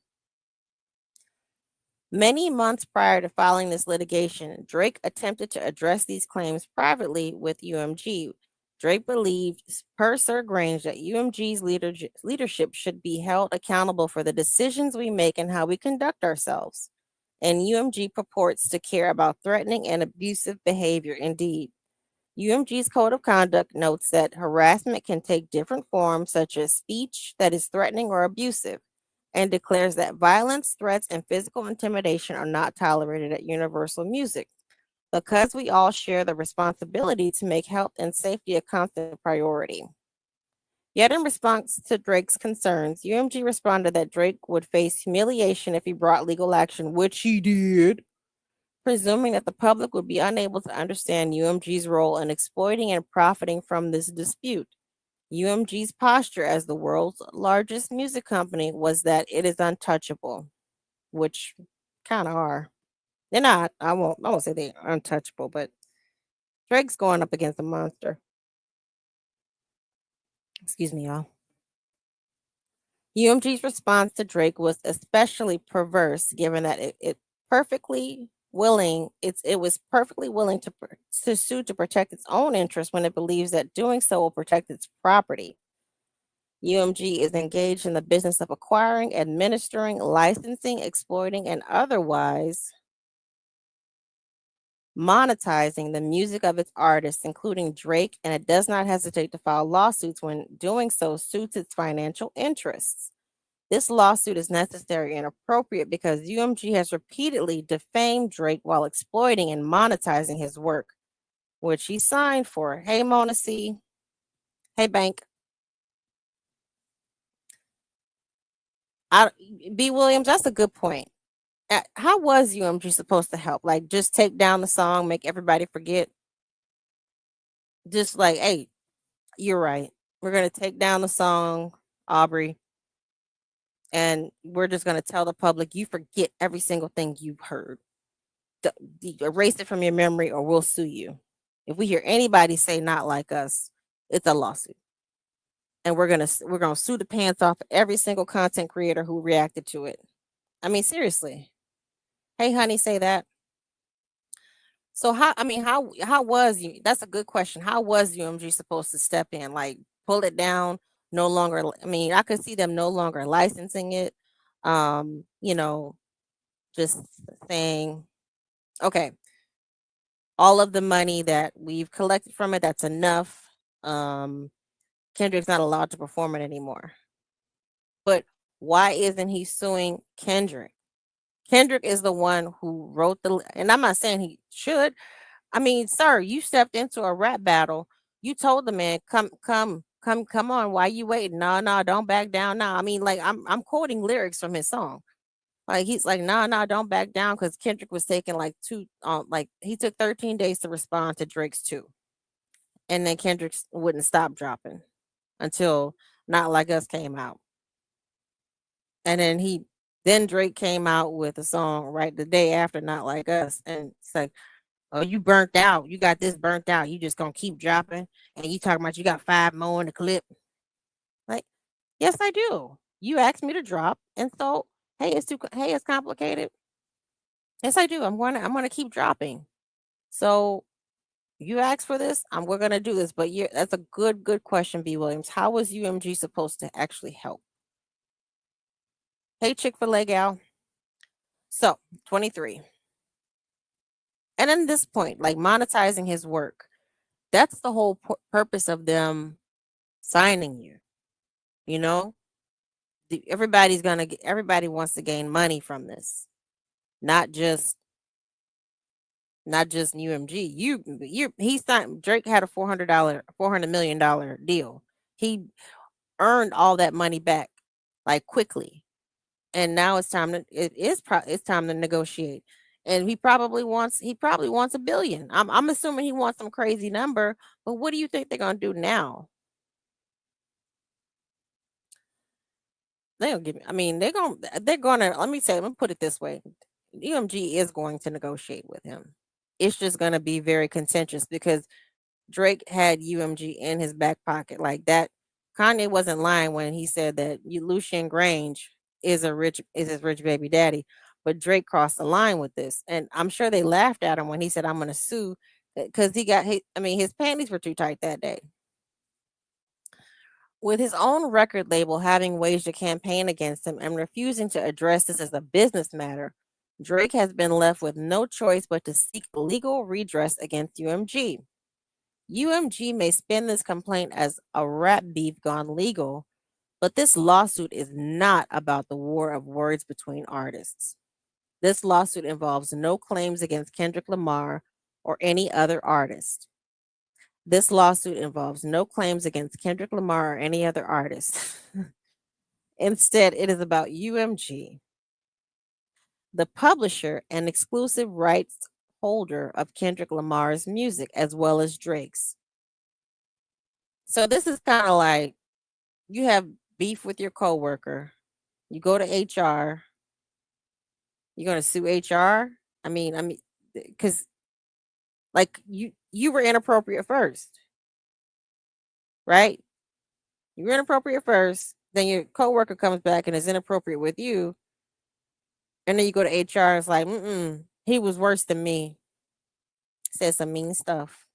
Many months prior to filing this litigation, Drake attempted to address these claims privately with UMG. Drake believed, per Sir Grange, that UMG's leadership should be held accountable for the decisions we make and how we conduct ourselves. And UMG purports to care about threatening and abusive behavior indeed. UMG's code of conduct notes that harassment can take different forms, such as speech that is threatening or abusive, and declares that violence, threats, and physical intimidation are not tolerated at Universal Music. Because we all share the responsibility to make health and safety a constant priority. Yet in response to Drake's concerns, UMG responded that Drake would face humiliation if he brought legal action, which he did, presuming that the public would be unable to understand UMG's role in exploiting and profiting from this dispute. UMG's posture as the world's largest music company was that it is untouchable, which kind of are. They're not. I won't say they're untouchable, but Drake's going up against a monster. Excuse me, y'all. UMG's response to Drake was especially perverse, given that it was perfectly willing to sue to protect its own interests when it believes that doing so will protect its property. UMG is engaged in the business of acquiring, administering, licensing, exploiting, and otherwise monetizing the music of its artists, including Drake, and it does not hesitate to file lawsuits when doing so suits its financial interests. This lawsuit is necessary and appropriate because UMG has repeatedly defamed Drake while exploiting and monetizing his work. which he signed for. Hey, Mona C. Hey, Bank. I, B. Williams, that's a good point. How was UMG supposed to help? Like, just take down the song, make everybody forget? Just like, hey, you're right. We're going to take down the song, Aubrey, and we're just going to tell the public you forget every single thing you've heard. Erase it from your memory or we'll sue you. If we hear anybody say not like us, it's a lawsuit. And we're gonna sue the pants off every single content creator who reacted to it. I mean, seriously. Hey, honey, say that. So how was you? That's a good question. How was UMG supposed to step in? Like pull it down? No longer. I mean, I could see them no longer licensing it. You know, just saying, okay, all of the money that we've collected from it, that's enough. Um, Kendrick's not allowed to perform it anymore. But why isn't he suing Kendrick? Kendrick is the one who wrote and I'm not saying he should. I mean, sir, you stepped into a rap battle. You told the man, come on. Why you waiting? No, don't back down now. I mean, like I'm quoting lyrics from his song. Like he's like, no, don't back down because Kendrick was taking like like he took 13 days to respond to Drake's two. And then Kendrick wouldn't stop dropping until Not Like Us came out. And then Drake came out with a song right the day after Not Like Us. And it's like, oh, you burnt out. You got this burnt out. You just gonna keep dropping. And you talking about you got 5 more in the clip. Like, yes, I do. You asked me to drop. And so, hey, it's complicated. Yes, I do. I'm gonna keep dropping. So you asked for this. We're gonna do this. But that's a good question, B. Williams. How was UMG supposed to actually help? Hey, Chick-fil-A gal. So 23. And at this point, like monetizing his work, that's the whole purpose of them signing you. You know, everybody wants to gain money from this, not just UMG. He signed. Drake had a $400 million deal. He earned all that money back like quickly, and now it's time to negotiate. And he probably wants a billion. I'm assuming he wants some crazy number, but what do you think they're gonna do now? They'll give me. I mean, they're gonna let me put it this way. UMG is going to negotiate with him. It's just gonna be very contentious because Drake had UMG in his back pocket like that. Kanye wasn't lying when he said that Lucien Grange is his rich baby daddy, but Drake crossed the line with this, and I'm sure they laughed at him when he said, "I'm going to sue," because his panties were too tight that day. With his own record label having waged a campaign against him and refusing to address this as a business matter, Drake has been left with no choice but to seek legal redress against UMG. UMG may spin this complaint as a rap beef gone legal, but this lawsuit is not about the war of words between artists. This lawsuit involves no claims against Kendrick Lamar or any other artist. This lawsuit involves no claims against Kendrick Lamar or any other artist. Instead, it is about UMG, the publisher and exclusive rights holder of Kendrick Lamar's music, as well as Drake's. So this is kind of like you have beef with your coworker, you go to HR, you're going to sue HR. Because like you were inappropriate first, right? You were inappropriate first, then your coworker comes back and is inappropriate with you, and then you go to HR and it's like, he was worse than me, said some mean stuff.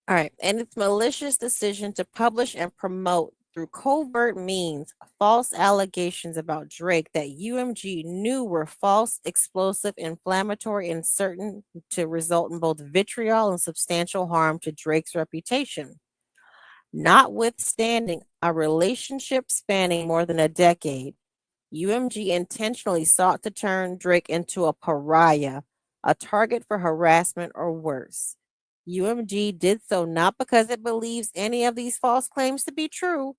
All right, and its malicious decision to publish and promote through covert means false allegations about Drake that UMG knew were false, explosive, inflammatory, and certain to result in both vitriol and substantial harm to Drake's reputation. Notwithstanding a relationship spanning more than a decade, UMG intentionally sought to turn Drake into a pariah a target for harassment or worse. UMG did so not because it believes any of these false claims to be true,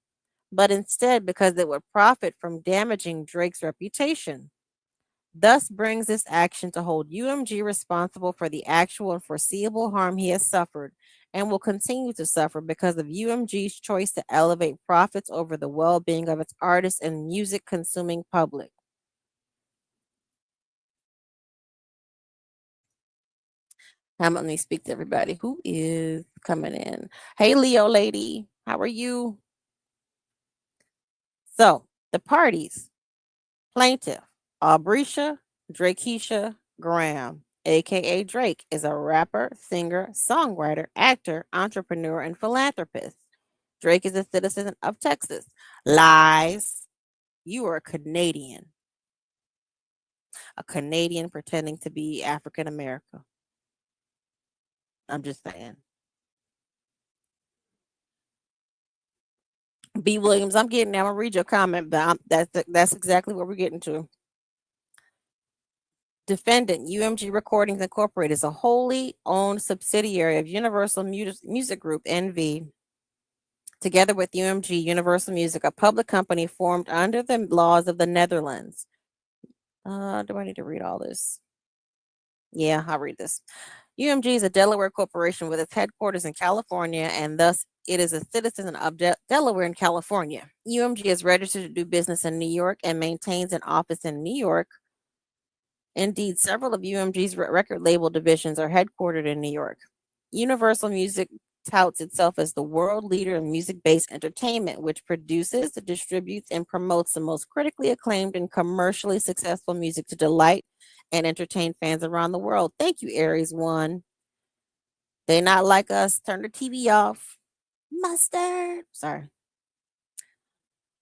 but instead because it would profit from damaging Drake's reputation. Thus brings this action to hold UMG responsible for the actual and foreseeable harm he has suffered and will continue to suffer because of UMG's choice to elevate profits over the well being of its artists and music consuming public. Let me speak to everybody who is coming in. Hey, Leo lady, how are you? So, the parties plaintiff Albrecia Drakesha Graham, aka Drake, is a rapper, singer, songwriter, actor, entrepreneur, and philanthropist. Drake is a citizen of Texas. Lies. You are a Canadian pretending to be African American. I'm just saying. B. Williams, I'm getting now. I'm gonna read your comment, but that's exactly what we're getting to. Defendant UMG Recordings Incorporated is a wholly owned subsidiary of Universal Music Group (NV). Together with UMG Universal Music, a public company formed under the laws of the Netherlands. Do I need to read all this? Yeah, I'll read this. UMG is a Delaware corporation with its headquarters in California, and thus it is a citizen of Delaware and California. UMG is registered to do business in New York and maintains an office in New York. Indeed, several of UMG's record label divisions are headquartered in New York. Universal Music touts itself as the world leader in music-based entertainment, which produces, distributes, and promotes the most critically acclaimed and commercially successful music to delight and entertain fans around the world. Thank you, Aries One. They not like us. Turn the TV off. Mustard. Sorry.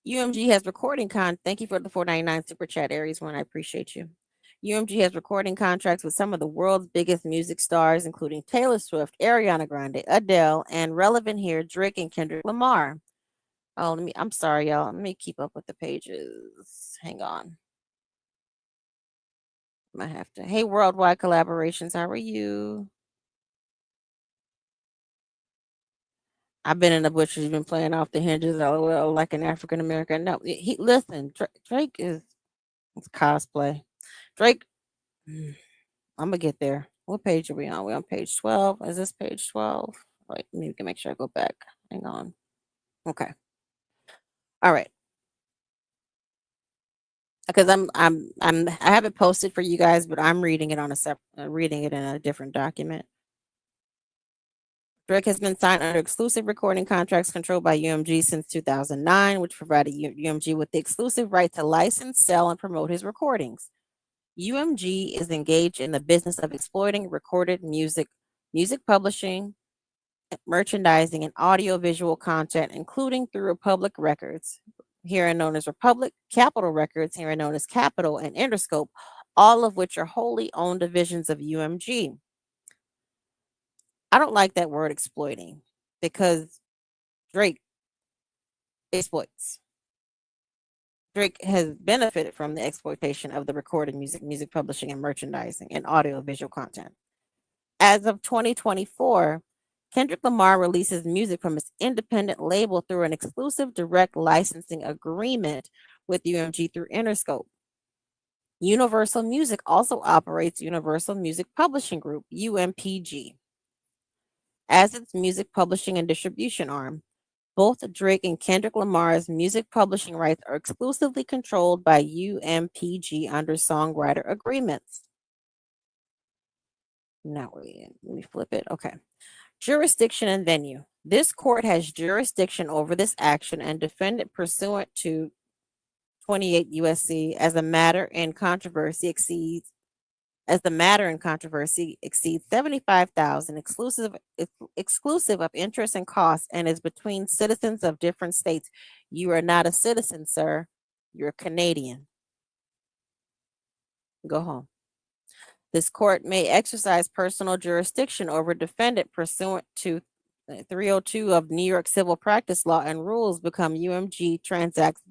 UMG has recording Thank you for the 4.99 super chat, Aries One. I appreciate you. UMG has recording contracts with some of the world's biggest music stars, including Taylor Swift, Ariana Grande, Adele, and relevant here, Drake and Kendrick Lamar. Oh, I'm sorry, y'all. Let me keep up with the pages. Hang on. I might have to. Hey, Worldwide Collaborations, how are you? I've been in the butcher's been playing off the hinges, LOL, like an African American. No, listen, Drake is it's cosplay. Drake, I'm gonna get there. What page are we on? We're on page 12. Is this page 12? Wait, let me make sure I go back. Hang on. Okay. All right. Because I have it posted for you guys, but I'm reading it on reading it in a different document. Drake has been signed under exclusive recording contracts controlled by UMG since 2009, which provided UMG with the exclusive right to license, sell, and promote his recordings. UMG is engaged in the business of exploiting recorded music publishing, merchandising, and audiovisual content, including through Republic Records, herein known as Republic, Capitol Records, herein known as Capitol, and Interscope, all of which are wholly owned divisions of UMG. I don't like that word exploiting because Drake exploits. Drake has benefited from the exploitation of the recorded music publishing and merchandising, and audiovisual content. As of 2024, Kendrick Lamar releases music from his independent label through an exclusive direct licensing agreement with UMG through Interscope. Universal Music also operates Universal Music Publishing Group, UMPG, as its music publishing and distribution arm. Both Drake and Kendrick Lamar's music publishing rights are exclusively controlled by UMPG under songwriter agreements. Now, let me flip it. Okay. Jurisdiction and venue. This court has jurisdiction over this action and defendant pursuant to 28 USC as the matter in controversy exceeds 75,000 exclusive of interest and costs and is between citizens of different states. You are not a citizen, sir. You're a Canadian. Go home. This court may exercise personal jurisdiction over defendant pursuant to 302 of New York Civil Practice Law and rules because UMG transacts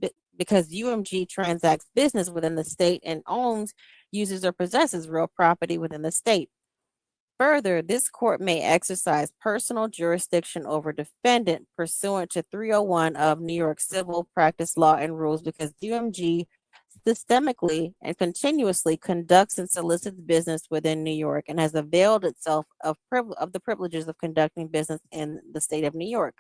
business within the state and owns uses, or possesses real property within the state. Further, this court may exercise personal jurisdiction over defendant pursuant to 301 of New York Civil Practice Law and Rules because UMG systemically and continuously conducts and solicits business within New York and has availed itself of the privileges of conducting business in the state of New York.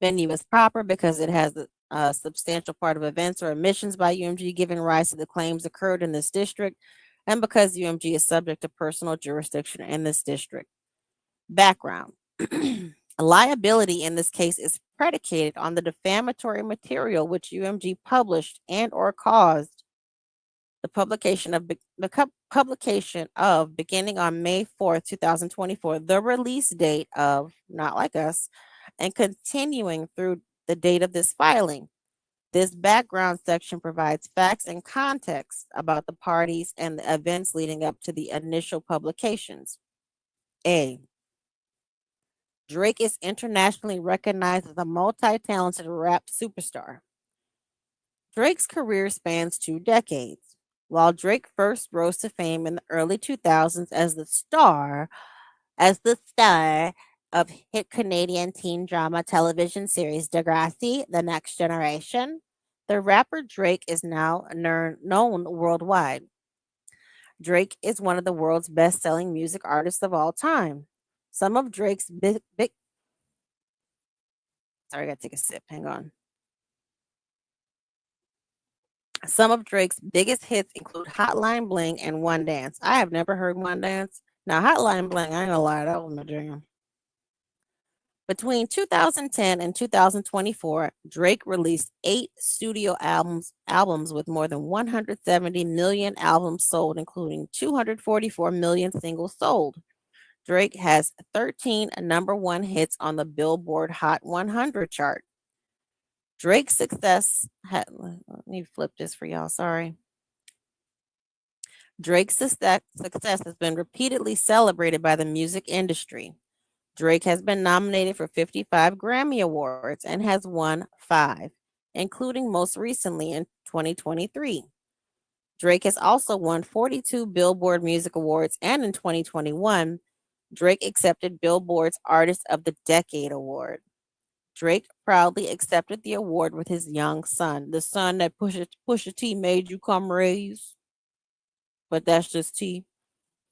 Venue is proper because it has a substantial part of events or omissions by UMG giving rise to the claims occurred in this district, and because UMG is subject to personal jurisdiction in this district. Background. Liability in this case is predicated on the defamatory material which UMG published and or caused the publication of beginning on May 4th, 2024, the release date of Not Like Us, and continuing through the date of this filing. This background section provides facts and context about the parties and the events leading up to the initial publications. A. Drake is internationally recognized as a multi-talented rap superstar. Drake's career spans 2 decades. While Drake first rose to fame in the early 2000s as the star of hit Canadian teen drama television series Degrassi: The Next Generation, the rapper Drake is now known worldwide. Drake is one of the world's best-selling music artists of all time. Some of Drake's big sorry, I gotta take a sip. Hang on. Some of Drake's biggest hits include Hotline Bling and One Dance. I have never heard One Dance. Now, Hotline Bling, I ain't gonna lie, that was my jam. Between 2010 and 2024, Drake released 8 studio albums with more than 170 million albums sold, including 244 million singles sold. Drake has 13 number one hits on the Billboard Hot 100 chart. Drake's let me flip this for y'all, sorry. Drake's success has been repeatedly celebrated by the music industry. Drake has been nominated for 55 Grammy Awards and has won 5, including most recently in 2023. Drake has also won 42 Billboard Music Awards, and in 2021, Drake accepted Billboard's Artist of the Decade award. Drake proudly accepted the award with his young son, the son that Pusha T made you come raise. But that's just T.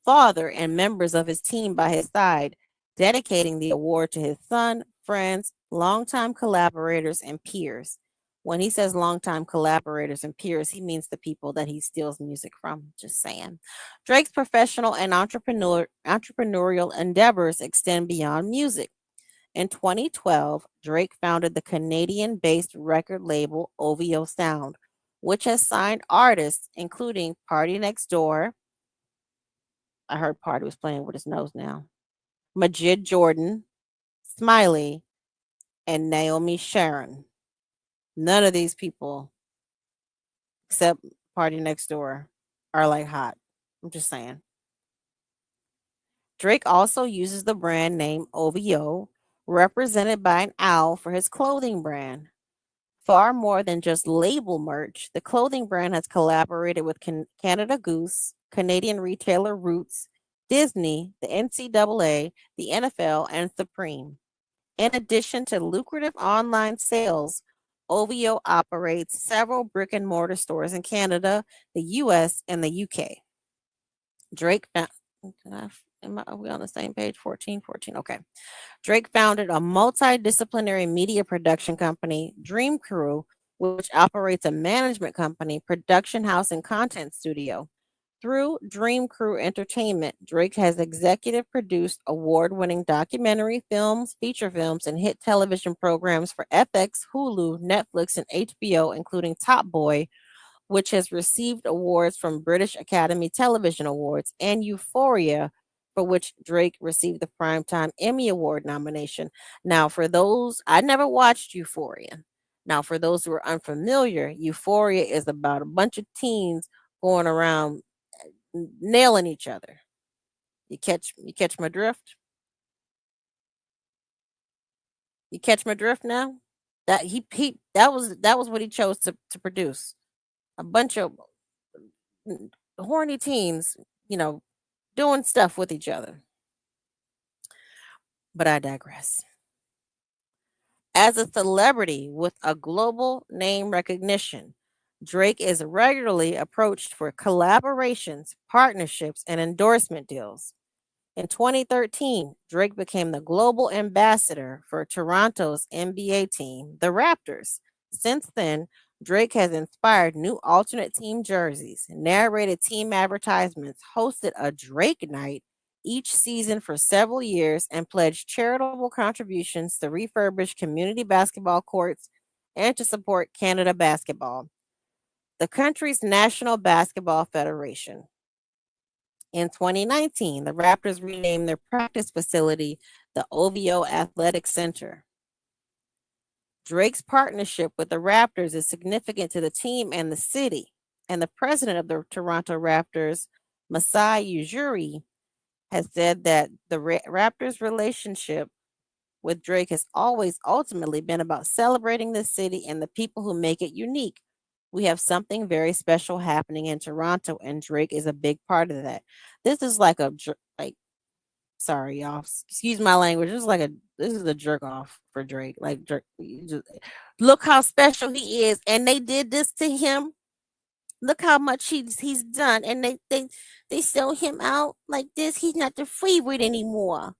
Father and members of his team by his side, dedicating the award to his son, friends, longtime collaborators, and peers. When he says longtime collaborators and peers, he means the people that he steals music from. Just saying. Drake's professional and entrepreneurial endeavors extend beyond music. In 2012, Drake founded the Canadian-based record label OVO Sound, which has signed artists including Party Next Door. I heard Party was playing with his nose now. Majid Jordan, Smiley, and Naomi Sharon. None of these people, except Party Next Door, are like hot. I'm just saying. Drake also uses the brand name OVO, represented by an owl, for his clothing brand. Far more than just label merch, the clothing brand has collaborated with Canada Goose, Canadian retailer Roots, Disney, the NCAA, the NFL, and Supreme. In addition to lucrative online sales, OVO operates several brick and mortar stores in Canada, the US, and the UK. Drake found, are we on the same page? 14. Okay. Drake founded a multidisciplinary media production company, Dream Crew, which operates a management company, production house, and content studio. Through Dream Crew Entertainment, Drake has executive produced award-winning documentary films, feature films, and hit television programs for FX, Hulu, Netflix, and HBO, including Top Boy, which has received awards from British Academy Television Awards, and Euphoria, for which Drake received the Primetime Emmy Award nomination. Now, for those, I never watched Euphoria. Now, for those who are unfamiliar, Euphoria is about a bunch of teens going around nailing each other. You catch my drift? You catch my drift now? That was what he chose to produce. A bunch of horny teens, you know, doing stuff with each other. But I digress. As a celebrity with a global name recognition, Drake is regularly approached for collaborations, partnerships, and endorsement deals. In 2013, Drake became the global ambassador for Toronto's NBA team, the Raptors. Since then, Drake has inspired new alternate team jerseys, narrated team advertisements, hosted a Drake night each season for several years, and pledged charitable contributions to refurbish community basketball courts and to support Canada basketball, the country's national basketball federation. In 2019, the Raptors renamed their practice facility the OVO Athletic Center. Drake's partnership with the Raptors is significant to the team and the city, and the president of the Toronto Raptors, Masai Ujiri, has said that the Raptors' relationship with Drake has always ultimately been about celebrating the city and the people who make it unique. We have something very special happening in Toronto, and Drake is a big part of that. This is like like, sorry y'all, excuse my language. This is a jerk off for Drake. Like Drake, look how special he is, and they did this to him. Look how much he's done, and they sell him out like this. He's not the favorite anymore.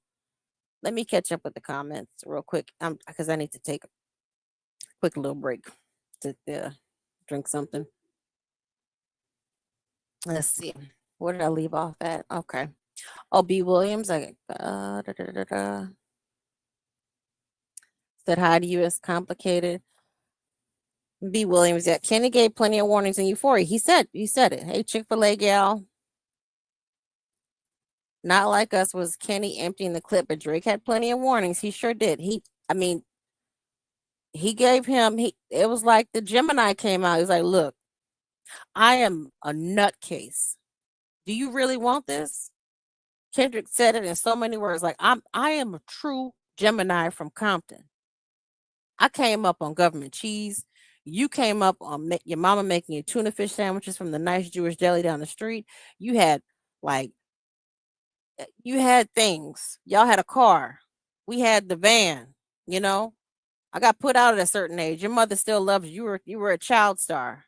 Let me catch up with the comments real quick, because I need to take a quick little break to drink something. Let's see. Where did I leave off at? Okay. Oh, B. Williams. Said hi to you. It's complicated. B. Williams. Yeah, Kenny gave plenty of warnings in Euphoria. He said it. Hey, Chick-fil-A gal. Not like us was Kenny emptying the clip, but Drake had plenty of warnings. He sure did. I mean, he gave him. It was like the Gemini came out. He was like, "Look, I am a nutcase. Do you really want this?" Kendrick said it in so many words. Like, I am a true Gemini from Compton. I came up on government cheese. You came up on your mama making you tuna fish sandwiches from the nice Jewish deli down the street. You had like you had things. Y'all had a car. We had the van. You know, I got put out at a certain age. Your mother still loves you. You were a child star.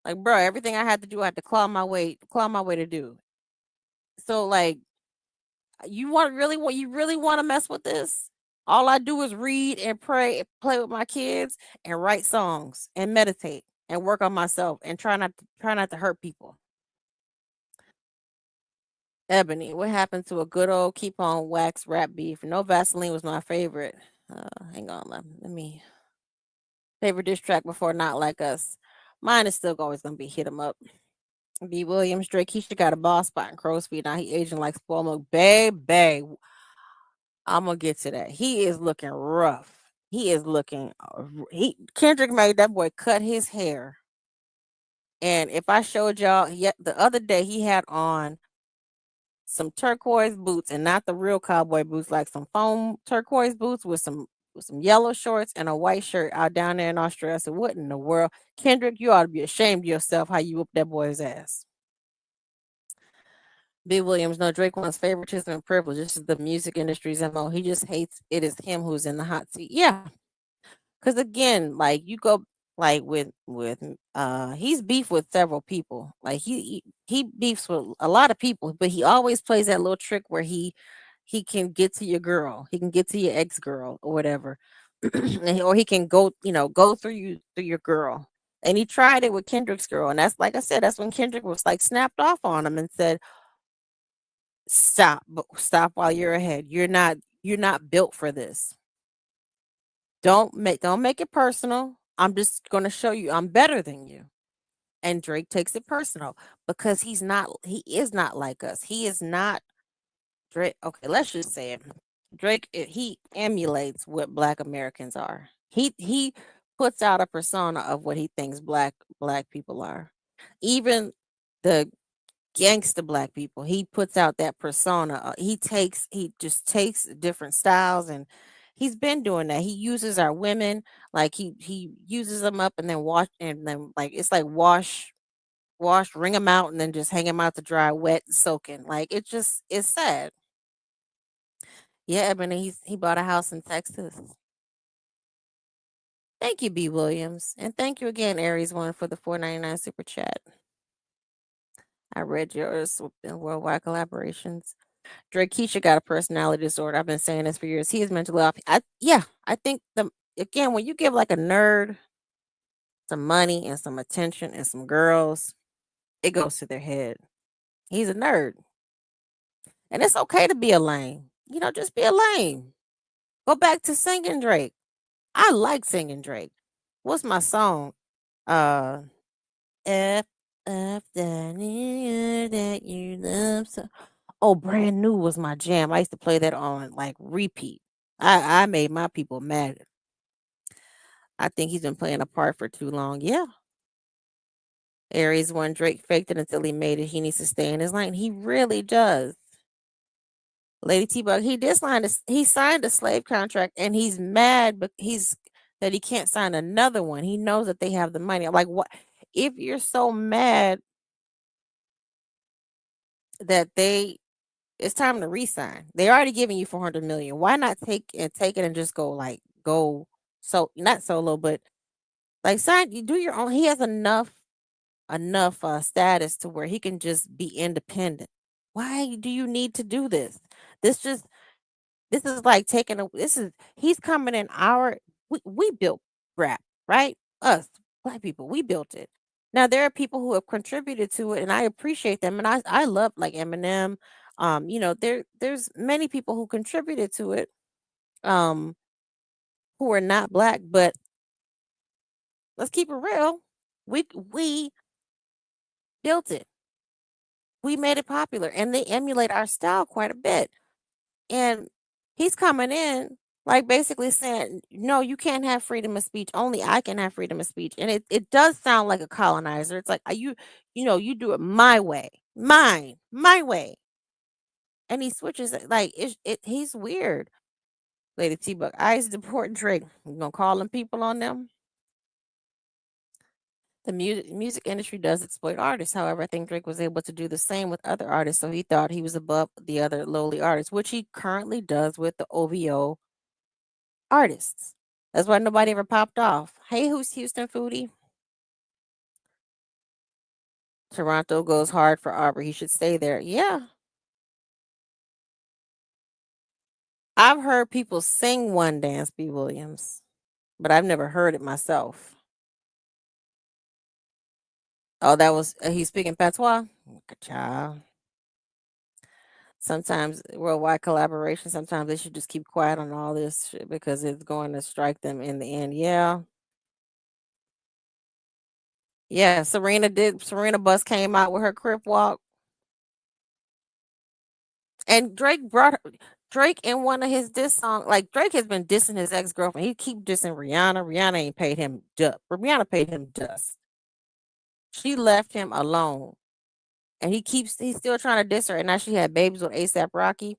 Like, bro, everything I had to do, I had to claw my way to do. So, like, you really want to mess with this? All I do is read and pray and play with my kids and write songs and meditate and work on myself and try not to hurt people. Ebony, what happened to a good old keep on wax rap beef? No Vaseline was my favorite. Hang on, let me favorite diss track before Not Like Us. Mine is still always gonna be Hit 'Em Up. B. Williams, Drake, he should got a ball spot in crow's feet. Now he aging like spoiled milk. Baby, I'm gonna get to that. He is looking rough. He is looking. He Kendrick made that boy cut his hair. And if I showed y'all, yet the other day he had on some turquoise boots and not the real cowboy boots, like some foam turquoise boots with some yellow shorts and a white shirt out down there in Australia. So what in the world, Kendrick? You ought to be ashamed of yourself how you whooped that boy's ass. B. Williams, no, Drake wants favoritism and privilege. This is the music industry's MO. He just hates it is him who's in the hot seat. Yeah. Cause again, like you go like he's beef with several people. Like he beefs with a lot of people, but he always plays that little trick where he can get to your girl. He can get to your ex girl or whatever. Or he can go, go through your girl. And he tried it with Kendrick's girl. And that's like I said, that's when Kendrick was like snapped off on him and said, stop while you're ahead. You're not built for this. Don't make it personal. I'm just going to show you I'm better than you. And Drake takes it personal because he is not like us. He is not Drake. Okay, let's just say it. Drake, he emulates what black Americans are. He puts out a persona of what he thinks black people are. Even the gangster black people. He puts out that persona. He just takes different styles, and he's been doing that. He uses our women, like he uses them up and then wash, and then like it's like wash, wring them out, and then just hang them out to dry, wet, soaking. Like it just it's sad. Yeah, Ebony, he bought a house in Texas. Thank you, B. Williams, and thank you again, Aries One, for the 4.99 super chat. I read yours in worldwide collaborations. Drake Keisha got a personality disorder. I've been saying this for years. He is mentally off. I think the again when you give like a nerd some money and some attention and some girls, it goes to their head. He's a nerd. And it's okay to be a lame. Just be a lame. Go back to singing Drake. I like singing Drake. What's my song? Uh F that nigga that you love so. Oh, brand new was my jam. I used to play that on like repeat. I made my people mad. I think he's been playing a part for too long. Yeah. Aries One, Drake faked it until he made it. He needs to stay in his lane. He really does. Lady T Bug, he signed a slave contract and he's mad, but he's that he can't sign another one. He knows that they have the money. I'm like, what if you're so mad that it's time to resign? They're already giving you 400 million. Why not take it and just go so not solo, but like sign you do your own. He has enough status to where he can just be independent. Why do you need to do this? This just this is like taking a this is he's coming in we built rap, right? Us black people, we built it. Now there are people who have contributed to it and I appreciate them and I love like Eminem. There's many people who contributed to it um who are not black, but let's keep it real. We built it. We made it popular and they emulate our style quite a bit. And he's coming in like basically saying, no, you can't have freedom of speech. Only I can have freedom of speech. And it does sound like a colonizer. It's like, you do it my way, my way. And he switches it like he's weird. Lady T Buck, I deport Drake. You gonna call them people on them? The music industry does exploit artists. However, I think Drake was able to do the same with other artists, so he thought he was above the other lowly artists, which he currently does with the OVO artists. That's why nobody ever popped off. Hey, who's Houston Foodie? Toronto goes hard for Aubrey. He should stay there. Yeah. I've heard people sing One Dance B. Williams, but I've never heard it myself. Oh, that was he's speaking patois? Good job. Sometimes worldwide collaboration, sometimes they should just keep quiet on all this shit because it's going to strike them in the end. Yeah. Yeah, Serena Bus came out with her Crip Walk. And Drake in one of his diss songs. Like Drake has been dissing his ex girlfriend. He keep dissing Rihanna. Rihanna ain't paid him dust. Rihanna paid him dust. She left him alone, and he's still trying to diss her. And now she had babies with ASAP Rocky,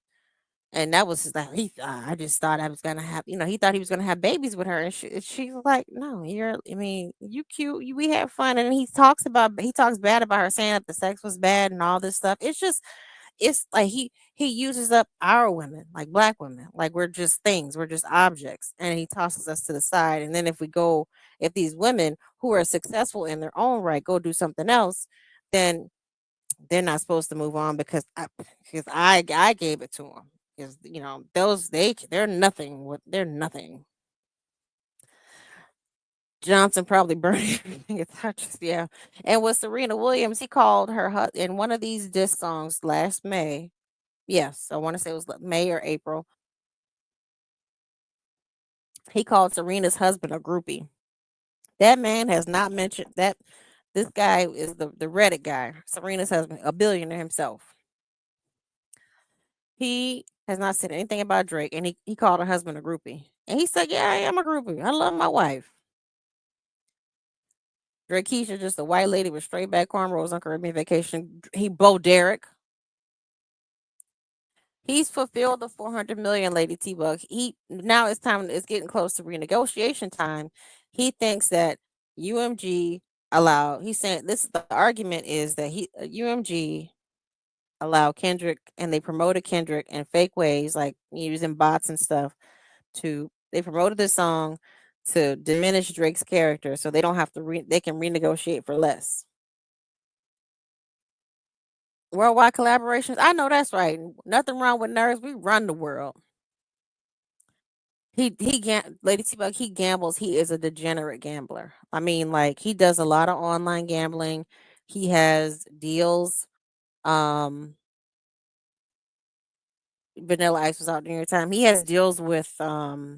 and that was just like I just thought I was gonna have. He thought he was gonna have babies with her, and she's like, no, I mean, you cute. We have fun, and he talks bad about her, saying that the sex was bad and all this stuff. It's like he uses up our women, like black women, like we're just things, we're just objects, and he tosses us to the side. And then if these women who are successful in their own right go do something else, then they're not supposed to move on because I gave it to them. Because those they're nothing. They're nothing. Johnson probably burned everything it touches. Yeah, and with Serena Williams, he called her in one of these diss songs last May. Yes, I want to say it was May or April. He called Serena's husband a groupie. That man has not mentioned that this guy is the Reddit guy, Serena's husband, a billionaire himself. He has not said anything about Drake, and he called her husband a groupie. And he said, "Yeah, I am a groupie. I love my wife." Drake Keisha, just a white lady with straight back cornrows on Caribbean vacation. He Bo Derek. He's fulfilled the 400 million, Lady T Bug. He now it's getting close to renegotiation time. He thinks that UMG he's saying this, the argument is that UMG allowed Kendrick, and they promoted Kendrick in fake ways, like using bots and stuff they promoted this song to diminish Drake's character so they don't have to they can renegotiate for less. Worldwide collaborations. I know that's right. Nothing wrong with nerds. We run the world. Lady T Bug, he gambles. He is a degenerate gambler. I mean, like he does a lot of online gambling. He has deals. Um, Vanilla Ice was out during your time. He has deals with I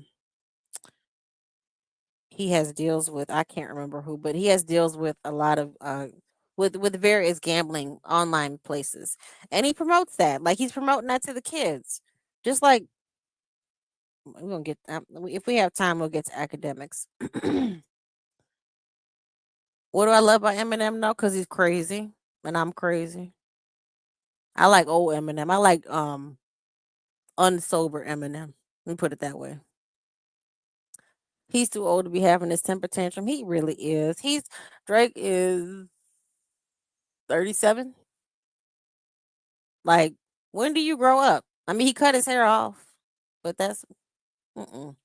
can't remember who, but he has deals with a lot of with various gambling online places, and he promotes that. Like he's promoting that to the kids. Just like we're gonna get if we have time, we'll get to academics. What do I love about Eminem? No, because he's crazy and I'm crazy. I like old Eminem. I like unsober Eminem. Let me put it that way. He's too old to be having this temper tantrum. He really is. Drake is 37. Like, when do you grow up? I mean, he cut his hair off, but that's mm-mm.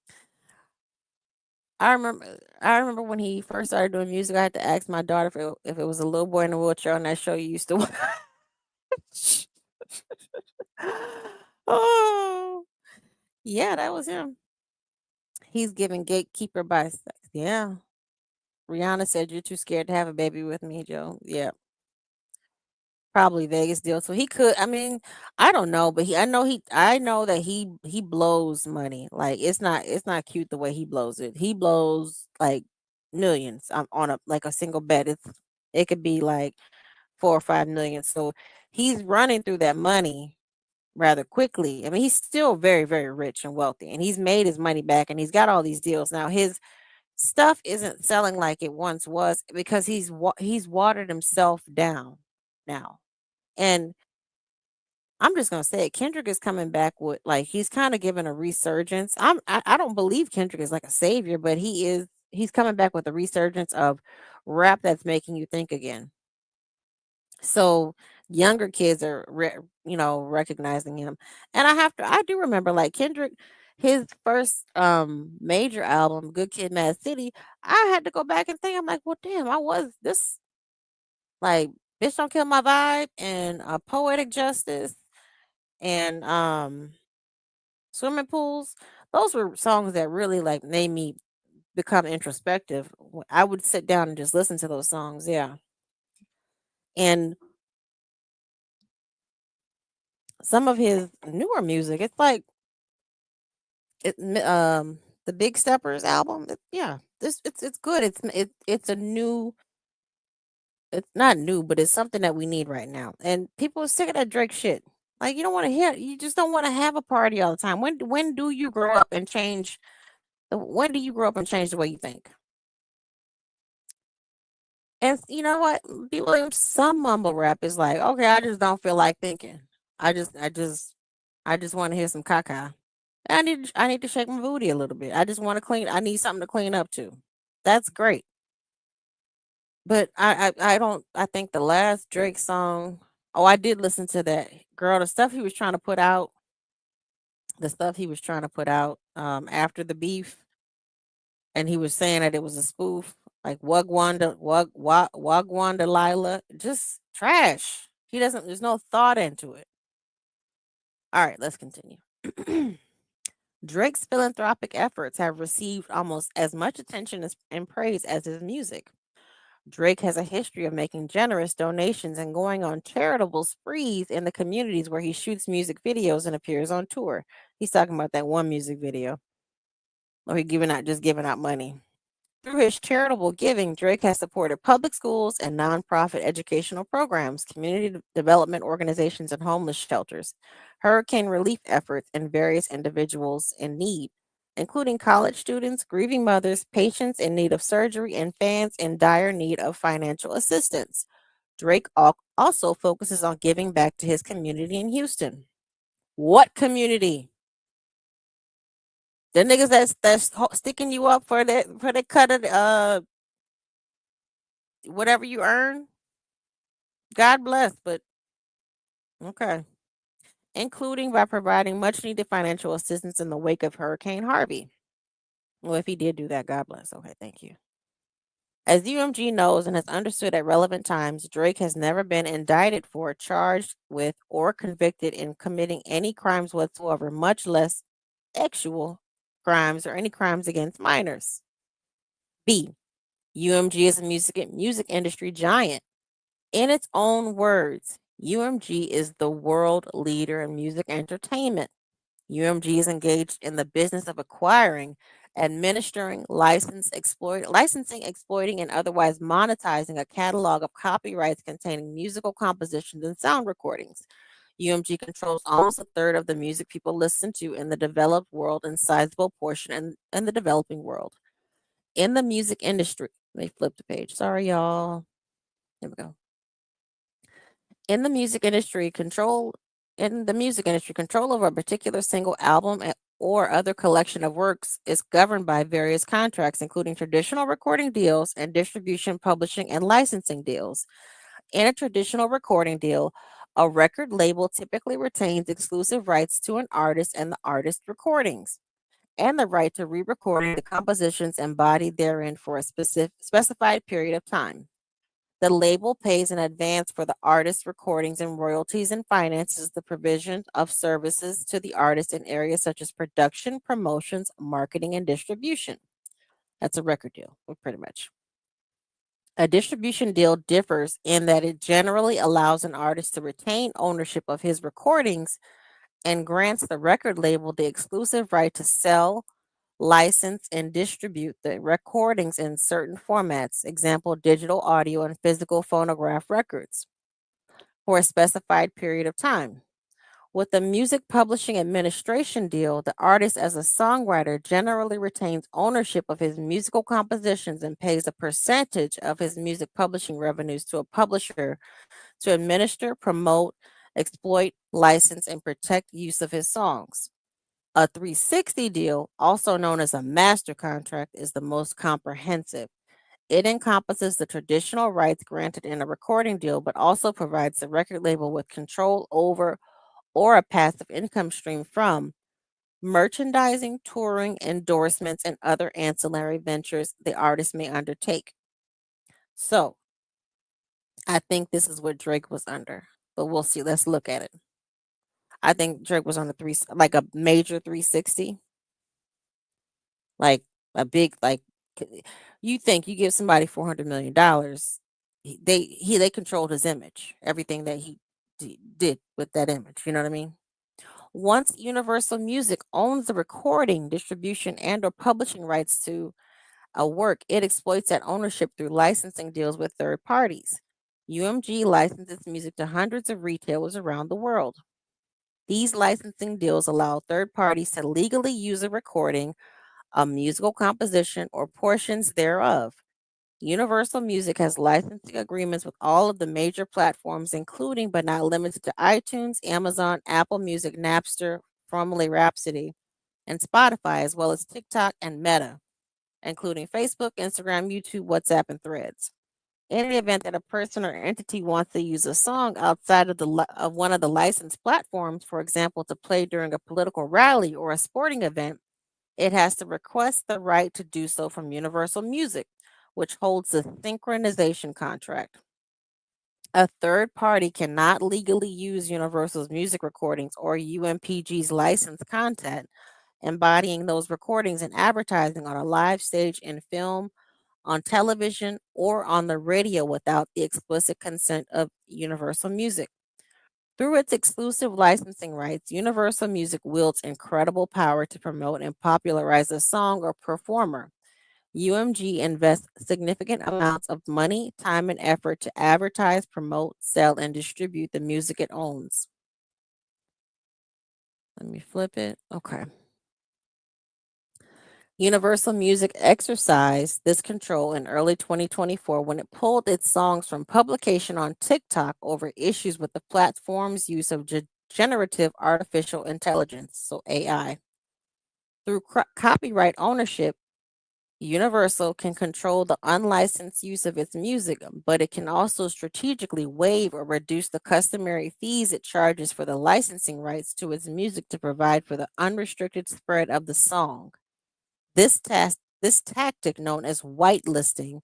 I remember when he first started doing music, I had to ask my daughter if it was a little boy in a wheelchair on that show you used to watch. Oh, yeah, that was him. He's giving gatekeeper by sex. Yeah. Rihanna said you're too scared to have a baby with me, Joe. Yeah. Probably Vegas deal. So he could. I mean, I don't know, but I know that he blows money. Like it's not cute the way he blows it. He blows like millions on a single bet. It could be like 4 or 5 million. So he's running through that money rather quickly. I mean, he's still very, very rich and wealthy, and he's made his money back, and he's got all these deals now. His stuff isn't selling like it once was because he's watered himself down now. And I'm just gonna say it. Kendrick is coming back with like he's kind of giving a resurgence. I don't believe Kendrick is like a savior, but he's coming back with a resurgence of rap that's making you think again. So younger kids are recognizing him. And I do remember like Kendrick, his first major album, Good Kid, Mad City. I had to go back and think. I'm like, well, damn, I was this like Bitch Don't Kill My Vibe and Poetic Justice and Swimming Pools. Those were songs that really like made me become introspective. I would sit down and just listen to those songs, yeah. And some of his newer music, it's like the Big Steppers album. Yeah, it's good. It's a new. It's not new, but it's something that we need right now. And people are sick of that Drake shit. Like you don't want to hear. You just don't want to have a party all the time. When do you grow up and change? When do you grow up and change the way you think? And you know what? Some mumble rap is like, okay, I just don't feel like thinking. I just want to hear some caca. I need to shake my booty a little bit. I just want to clean. I need something to clean up to. That's great. But I don't. I think the last Drake song. Oh, I did listen to that. Girl, the stuff he was trying to put out. The stuff he was trying to put out after the beef, and he was saying that it was a spoof, like Wagwan Delilah, just trash. He doesn't. There's no thought into it. All right, let's continue. Drake's philanthropic efforts have received almost as much attention and praise as his music. Drake has a history of making generous donations and going on charitable sprees in the communities where he shoots music videos and appears on tour. He's talking about that one music video, or he giving out money. Through his charitable giving, Drake has supported public schools and nonprofit educational programs, community development organizations, and homeless shelters, hurricane relief efforts, and various individuals in need, including college students, grieving mothers, patients in need of surgery, and fans in dire need of financial assistance. Drake also focuses on giving back to his community in Houston. What community? The niggas that's sticking you up for that cut of Whatever you earn, God bless, but okay. Including by providing much needed financial assistance in the wake of Hurricane Harvey. Well, if he did do that, God bless. Okay, thank you. As UMG knows and has understood at relevant times, Drake has never been indicted for, charged with, or convicted in committing any crimes whatsoever, much less sexual crimes or any crimes against minors. B. UMG is a music industry giant. In its own words, UMG is the world leader in music entertainment. UMG is engaged in the business of acquiring, administering, licensing, exploiting, and otherwise monetizing a catalog of copyrights containing musical compositions and sound recordings. UMG controls almost a third of the music people listen to in the developed world and sizable portion in the developing world. In the music industry, let me flip the page. Sorry, y'all. Here we go. In the music industry, control over a particular single album or other collection of works is governed by various contracts, including traditional recording deals and distribution, publishing, and licensing deals. In a traditional recording deal, a record label typically retains exclusive rights to an artist and the artist's recordings, and the right to re-recording the compositions embodied therein for a specified period of time. The label pays in advance for the artist's recordings and royalties and finances the provision of services to the artist in areas such as production, promotions, marketing, and distribution. That's a record deal, pretty much. A distribution deal differs in that it generally allows an artist to retain ownership of his recordings and grants the record label the exclusive right to sell, license, and distribute the recordings in certain formats, example, digital audio and physical phonograph records, for a specified period of time. With the music publishing administration deal, the artist as a songwriter generally retains ownership of his musical compositions and pays a percentage of his music publishing revenues to a publisher to administer, promote, exploit, license, and protect use of his songs. A 360 deal, also known as a master contract, is the most comprehensive. It encompasses the traditional rights granted in a recording deal, but also provides the record label with control over or a passive income stream from merchandising, touring, endorsements, and other ancillary ventures the artist may undertake. So, I think this is what Drake was under, but we'll see. Let's look at it. I think Drake was on like a major 360, like a big, like, you think you give somebody $400 million, they controlled his image, everything that he did with that image. You know what I mean? Once Universal Music owns the recording, distribution, and or publishing rights to a work, it exploits that ownership through licensing deals with third parties. UMG licenses music to hundreds of retailers around the world. These licensing deals allow third parties to legally use a recording, a musical composition, or portions thereof. Universal Music has licensing agreements with all of the major platforms, including but not limited to iTunes, Amazon, Apple Music, Napster, formerly Rhapsody, and Spotify, as well as TikTok and Meta, including Facebook, Instagram, YouTube, WhatsApp, and Threads. In the event that a person or entity wants to use a song outside of of one of the licensed platforms, for example, to play during a political rally or a sporting event, it has to request the right to do so from Universal Music, which holds the synchronization contract. A third party cannot legally use Universal's music recordings or UMPG's licensed content, embodying those recordings in advertising on a live stage, in film, on television, or on the radio without the explicit consent of Universal Music. Through its exclusive licensing rights, Universal Music wields incredible power to promote and popularize a song or performer. UMG invests significant amounts of money, time, and effort to advertise, promote, sell, and distribute the music it owns. Let me flip it. Okay. Universal Music exercised this control in early 2024 when it pulled its songs from publication on TikTok over issues with the platform's use of generative artificial intelligence, so AI. Through copyright ownership, Universal can control the unlicensed use of its music, but it can also strategically waive or reduce the customary fees it charges for the licensing rights to its music to provide for the unrestricted spread of the song. This tactic, known as whitelisting,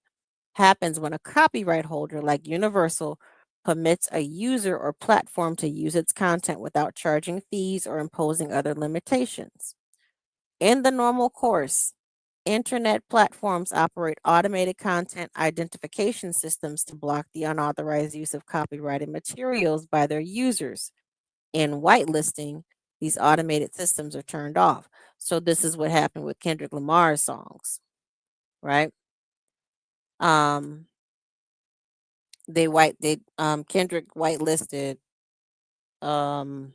happens when a copyright holder like Universal permits a user or platform to use its content without charging fees or imposing other limitations. In the normal course, internet platforms operate automated content identification systems to block the unauthorized use of copyrighted materials by their users. In whitelisting, these automated systems are turned off. So this is what happened with Kendrick Lamar's songs, right? Um Kendrick whitelisted um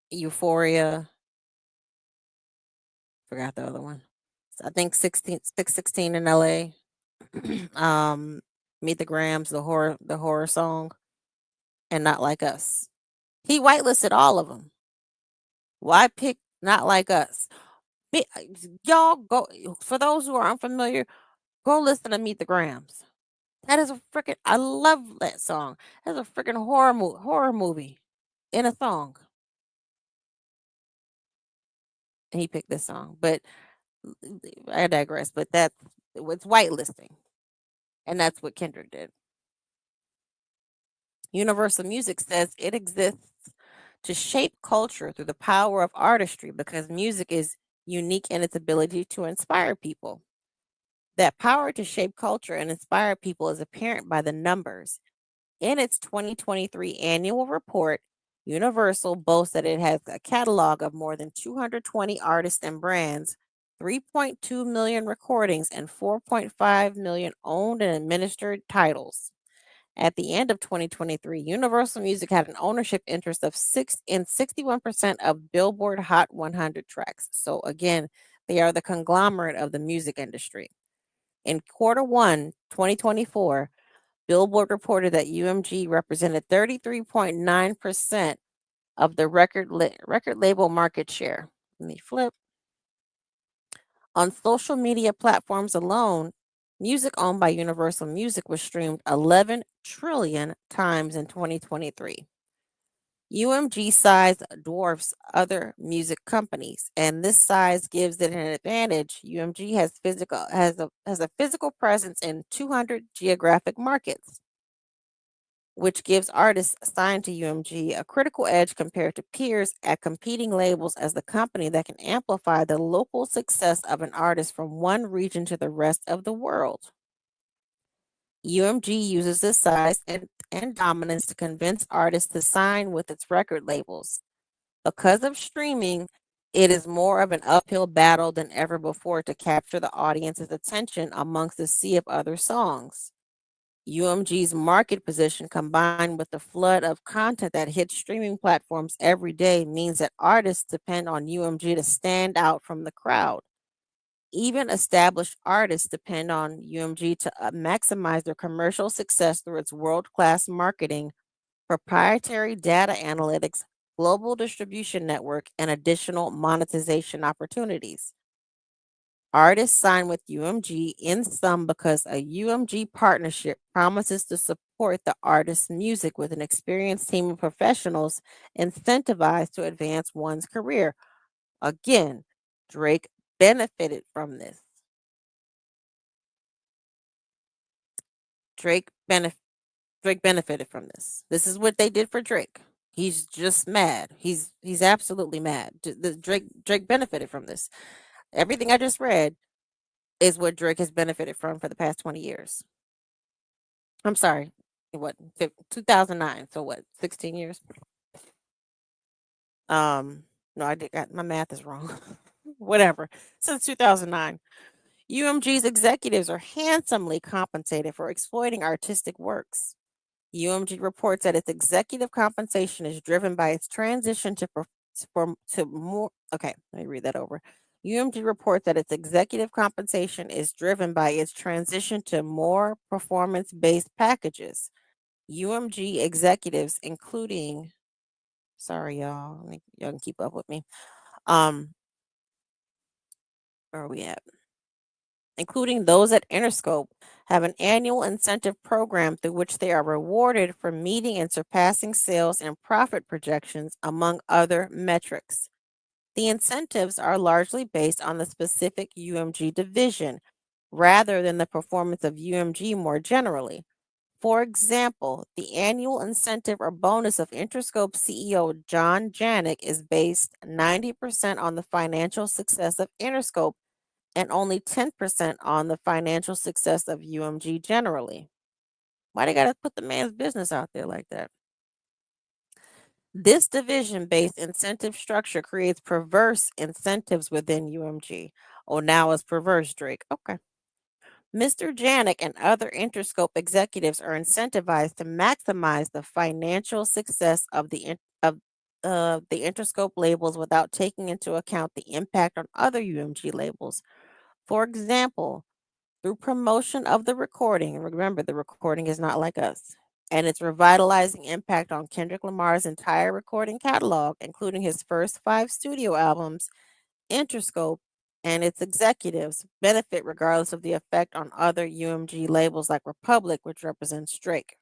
Euphoria, forgot the other one. I think 616 in LA. um Meet the Grams, the horror song, and Not Like Us. He whitelisted all of them. Why pick Not Like Us? Be- Y'all go, for those who are unfamiliar, go listen to Meet the Grams. That is a freaking, I love that song. That's a freaking horror movie in a song. And he picked this song. But I digress. But that's it's whitelisting. And that's what Kendrick did. Universal Music says it exists to shape culture through the power of artistry because music is unique in its ability to inspire people. That power to shape culture and inspire people is apparent by the numbers. In its 2023 annual report, Universal boasts that it has a catalog of more than 220 artists and brands, 3.2 million recordings, and 4.5 million owned and administered titles. At the end of 2023, Universal Music had an ownership interest of 61% of Billboard Hot 100 tracks. So again, they are the conglomerate of the music industry. In quarter one, 2024, Billboard reported that UMG represented 33.9% of the record label market share. Let me flip. On social media platforms alone, music owned by Universal Music was streamed 11 trillion times in 2023. UMG size dwarfs other music companies, and this size gives it an advantage. UMG has a physical presence in 200 geographic markets, which gives artists signed to UMG a critical edge compared to peers at competing labels as the company that can amplify the local success of an artist from one region to the rest of the world. UMG uses this size and dominance to convince artists to sign with its record labels. Because of streaming, it is more of an uphill battle than ever before to capture the audience's attention amongst the sea of other songs. UMG's market position combined with the flood of content that hits streaming platforms every day means that artists depend on UMG to stand out from the crowd. Even established artists depend on UMG to maximize their commercial success through its world class marketing, proprietary data analytics, global distribution network, and additional monetization opportunities. Artists sign with UMG in sum because a UMG partnership promises to support the artist's music with an experienced team of professionals incentivized to advance one's career. Again, Drake benefited from this. Drake benef- Drake benefited from this. This is what they did for Drake. He's just mad. He's absolutely mad. Drake benefited from this. Everything I just read is what Drake has benefited from for the past 20 years. I'm sorry. What? 2009. So what? 16 years? No, my math is wrong. Whatever. Since 2009. UMG's executives are handsomely compensated for exploiting artistic works. UMG reports that its executive compensation is driven by its transition to more. Okay, let me read that over. UMG reports that its executive compensation is driven by its transition to more performance-based packages. UMG executives, including, sorry y'all, y'all can keep up with me. Um, where are we at? including those at Interscope, have an annual incentive program through which they are rewarded for meeting and surpassing sales and profit projections, among other metrics. The incentives are largely based on the specific UMG division rather than the performance of UMG more generally. For example, the annual incentive or bonus of Interscope CEO John Janik is based 90% on the financial success of Interscope and only 10% on the financial success of UMG generally. Why they gotta put the man's business out there like that? This division based incentive structure creates perverse incentives within UMG. Oh, now it's perverse, Drake. Okay. Mr. Janik and other Interscope executives are incentivized to maximize the financial success of the Interscope labels without taking into account the impact on other UMG labels. For example, through promotion of the recording, remember the recording is not like us, and its revitalizing impact on Kendrick Lamar's entire recording catalog, including his first 5 studio albums, Interscope and its executives benefit regardless of the effect on other UMG labels like Republic, which represents Drake.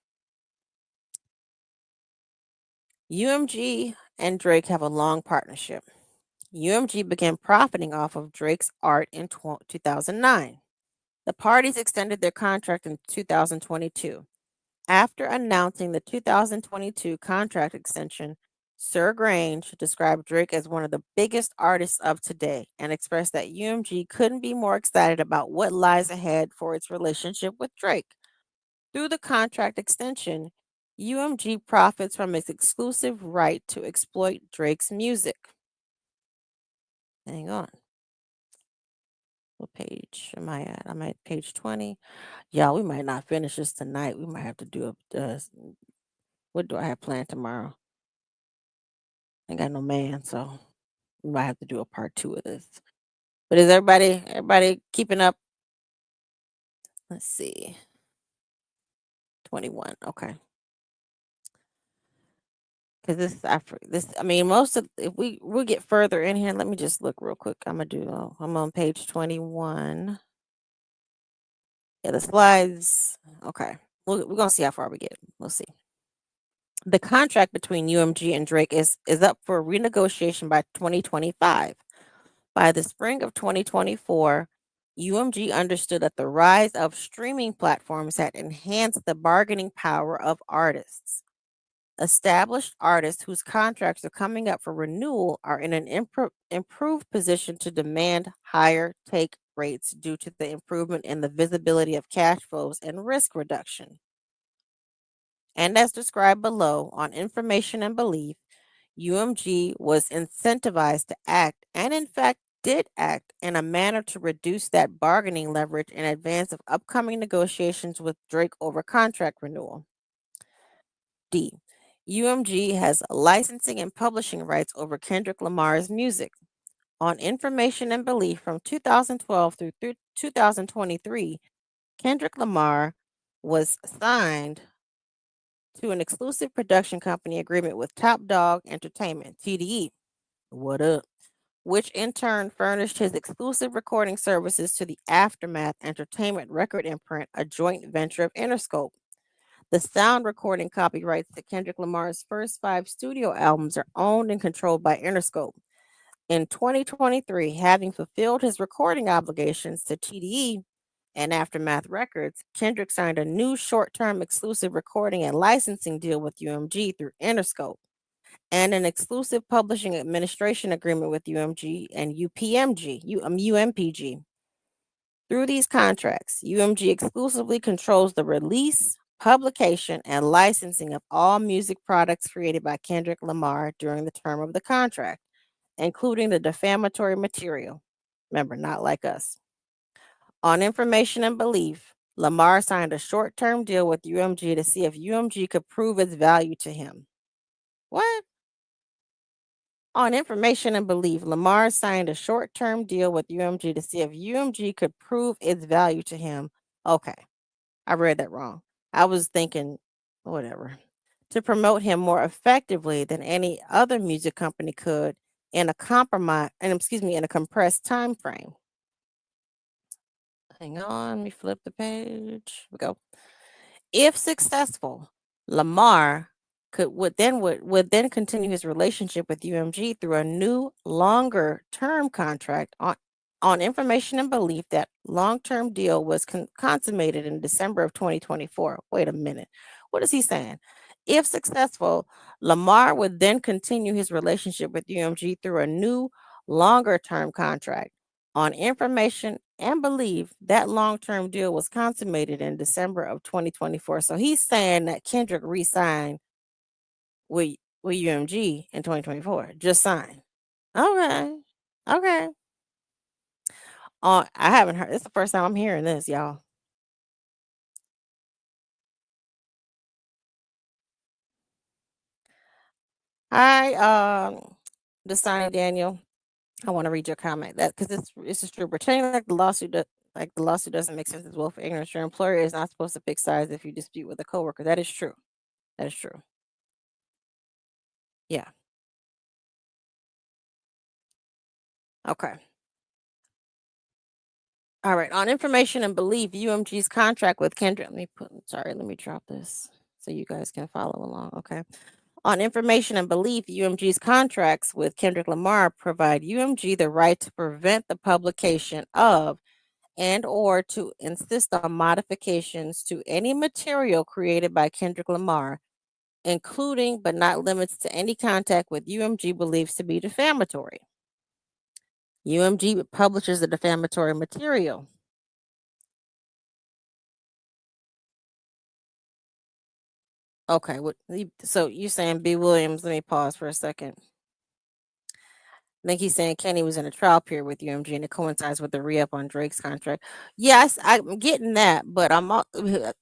UMG and Drake have a long partnership. UMG began profiting off of Drake's art in 2009. The parties extended their contract in 2022. After announcing the 2022 contract extension, Sir Grange described Drake as one of the biggest artists of today and expressed that UMG couldn't be more excited about what lies ahead for its relationship with Drake. Through the contract extension, UMG profits from its exclusive right to exploit Drake's music. Hang on. What page am I at? I'm at page 20. Y'all, we might not finish this tonight. We might have to do what do I have planned tomorrow? Ain't got no man, so we might have to do a part 2 of this. But is everybody keeping up? Let's see. 21. Okay. Cuz I mean most of if we'll get further in here, let me just look real quick. I'm on page 21. Yeah, the slides. Okay. We're going to see how far we get. We'll see. The contract between UMG and Drake is up for renegotiation by 2025. By the spring of 2024, UMG understood that the rise of streaming platforms had enhanced the bargaining power of artists. Established artists whose contracts are coming up for renewal are in an improved position to demand higher take rates due to the improvement in the visibility of cash flows and risk reduction. And as described below on information and belief, UMG was incentivized to act, and in fact did act, in a manner to reduce that bargaining leverage in advance of upcoming negotiations with Drake over contract renewal. D. UMG has licensing and publishing rights over Kendrick Lamar's music. On information and belief from 2012 through 2023, Kendrick Lamar was signed to an exclusive production company agreement with Top Dog Entertainment, TDE. What up? Which in turn furnished his exclusive recording services to the Aftermath Entertainment record imprint, a joint venture of Interscope. The sound recording copyrights to Kendrick Lamar's first 5 studio albums are owned and controlled by Interscope. In 2023, having fulfilled his recording obligations to TDE and Aftermath Records, Kendrick signed a new short-term exclusive recording and licensing deal with UMG through Interscope and an exclusive publishing administration agreement with UMG and UMPG. Through these contracts, UMG exclusively controls the release, publication, and licensing of all music products created by Kendrick Lamar during the term of the contract, including the defamatory material. Remember, not like us. On information and belief, Lamar signed a short-term deal with UMG to see if UMG could prove its value to him. What? On information and belief, Lamar signed a short-term deal with UMG to see if UMG could prove its value to him. Okay, I read that wrong. I was thinking, whatever, to promote him more effectively than any other music company could in a compressed time frame. Hang on, let me flip the page. We go. If successful, Lamar would then continue his relationship with UMG through a new longer term contract on information and belief that long-term deal was consummated in December of 2024. Wait a minute. What is he saying? If successful, Lamar would then continue his relationship with UMG through a new longer term contract on information and believe that long-term deal was consummated in December of 2024. So he's saying that Kendrick re-signed with UMG in 2024. Just signed. Okay. Okay. I haven't heard. It's the first time I'm hearing this, y'all. Hi, Dasani Daniel. I want to read your comment that because this is true. Pretending like the lawsuit doesn't make sense as well for ignorance. Your employer is not supposed to pick sides if you dispute with a coworker. That is true. That is true. Yeah. Okay. All right. On information and belief, UMG's contract with Kendrick. Let me drop this so you guys can follow along. Okay. On information and belief, UMG's contracts with Kendrick Lamar provide UMG the right to prevent the publication of and or to insist on modifications to any material created by Kendrick Lamar, including but not limited to any contact with UMG beliefs to be defamatory. UMG publishes the defamatory material. Okay, so you're saying B. Williams? Let me pause for a second. I think he's saying Kenny was in a trial period with UMG and it coincides with the re-up on Drake's contract. Yes, I'm getting that, but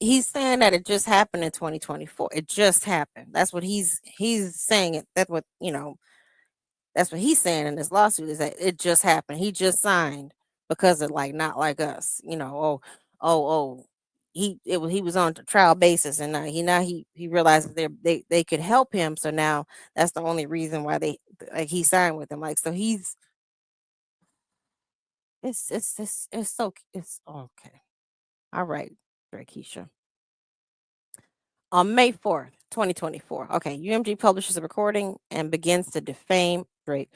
he's saying that it just happened in 2024. It just happened. That's what he's saying. That's what he's saying in this lawsuit is that it just happened. He just signed because of like not like us, oh, he was on a trial basis and now he realizes they could help him. So now that's the only reason why he signed with them. Like so he's it's okay. All right, Drakesha. On May 4th, 2024. Okay, UMG publishes a recording and begins to defame Drake.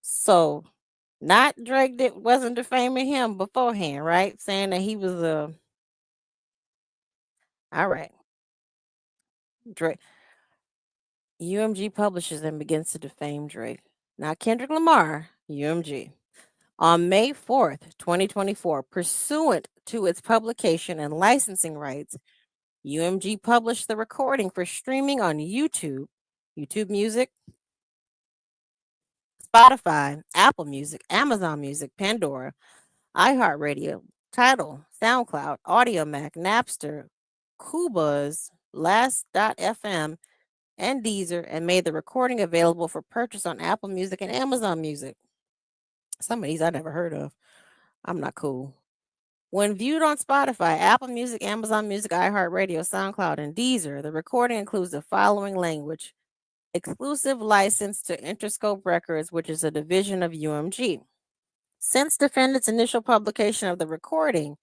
So not Drake that wasn't defaming him beforehand, right? Saying that he was a all right. Drake UMG publishes and begins to defame Drake. Not Kendrick Lamar, UMG. On May 4th, 2024, pursuant to its publication and licensing rights, UMG published the recording for streaming on YouTube, YouTube Music, Spotify, Apple Music, Amazon Music, Pandora, iHeartRadio, Tidal, SoundCloud, AudioMac, Napster, Kubuz, Last.fm, and Deezer, and made the recording available for purchase on Apple Music and Amazon Music. Some of these I never heard of. I'm not cool. When viewed on Spotify, Apple Music, Amazon Music, iHeartRadio, SoundCloud, and Deezer, the recording includes the following language: exclusive license to Interscope Records, which is a division of UMG. Since defendant's initial publication of the recording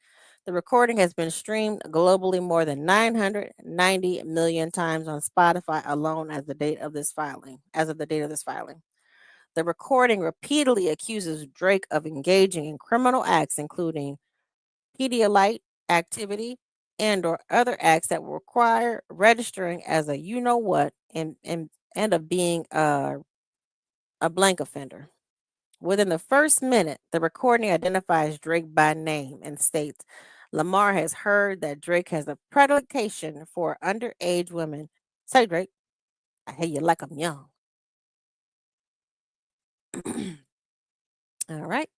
has been streamed globally more than 990 million times on Spotify alone as of the date of this filing. The recording repeatedly accuses Drake of engaging in criminal acts, including Pedialyte activity and or other acts that will require registering as a you know what and of being a blank offender. Within the first minute, the recording identifies Drake by name and states Lamar has heard that Drake has a predilection for underage women. Say, Drake, I hate you like I'm young. All right.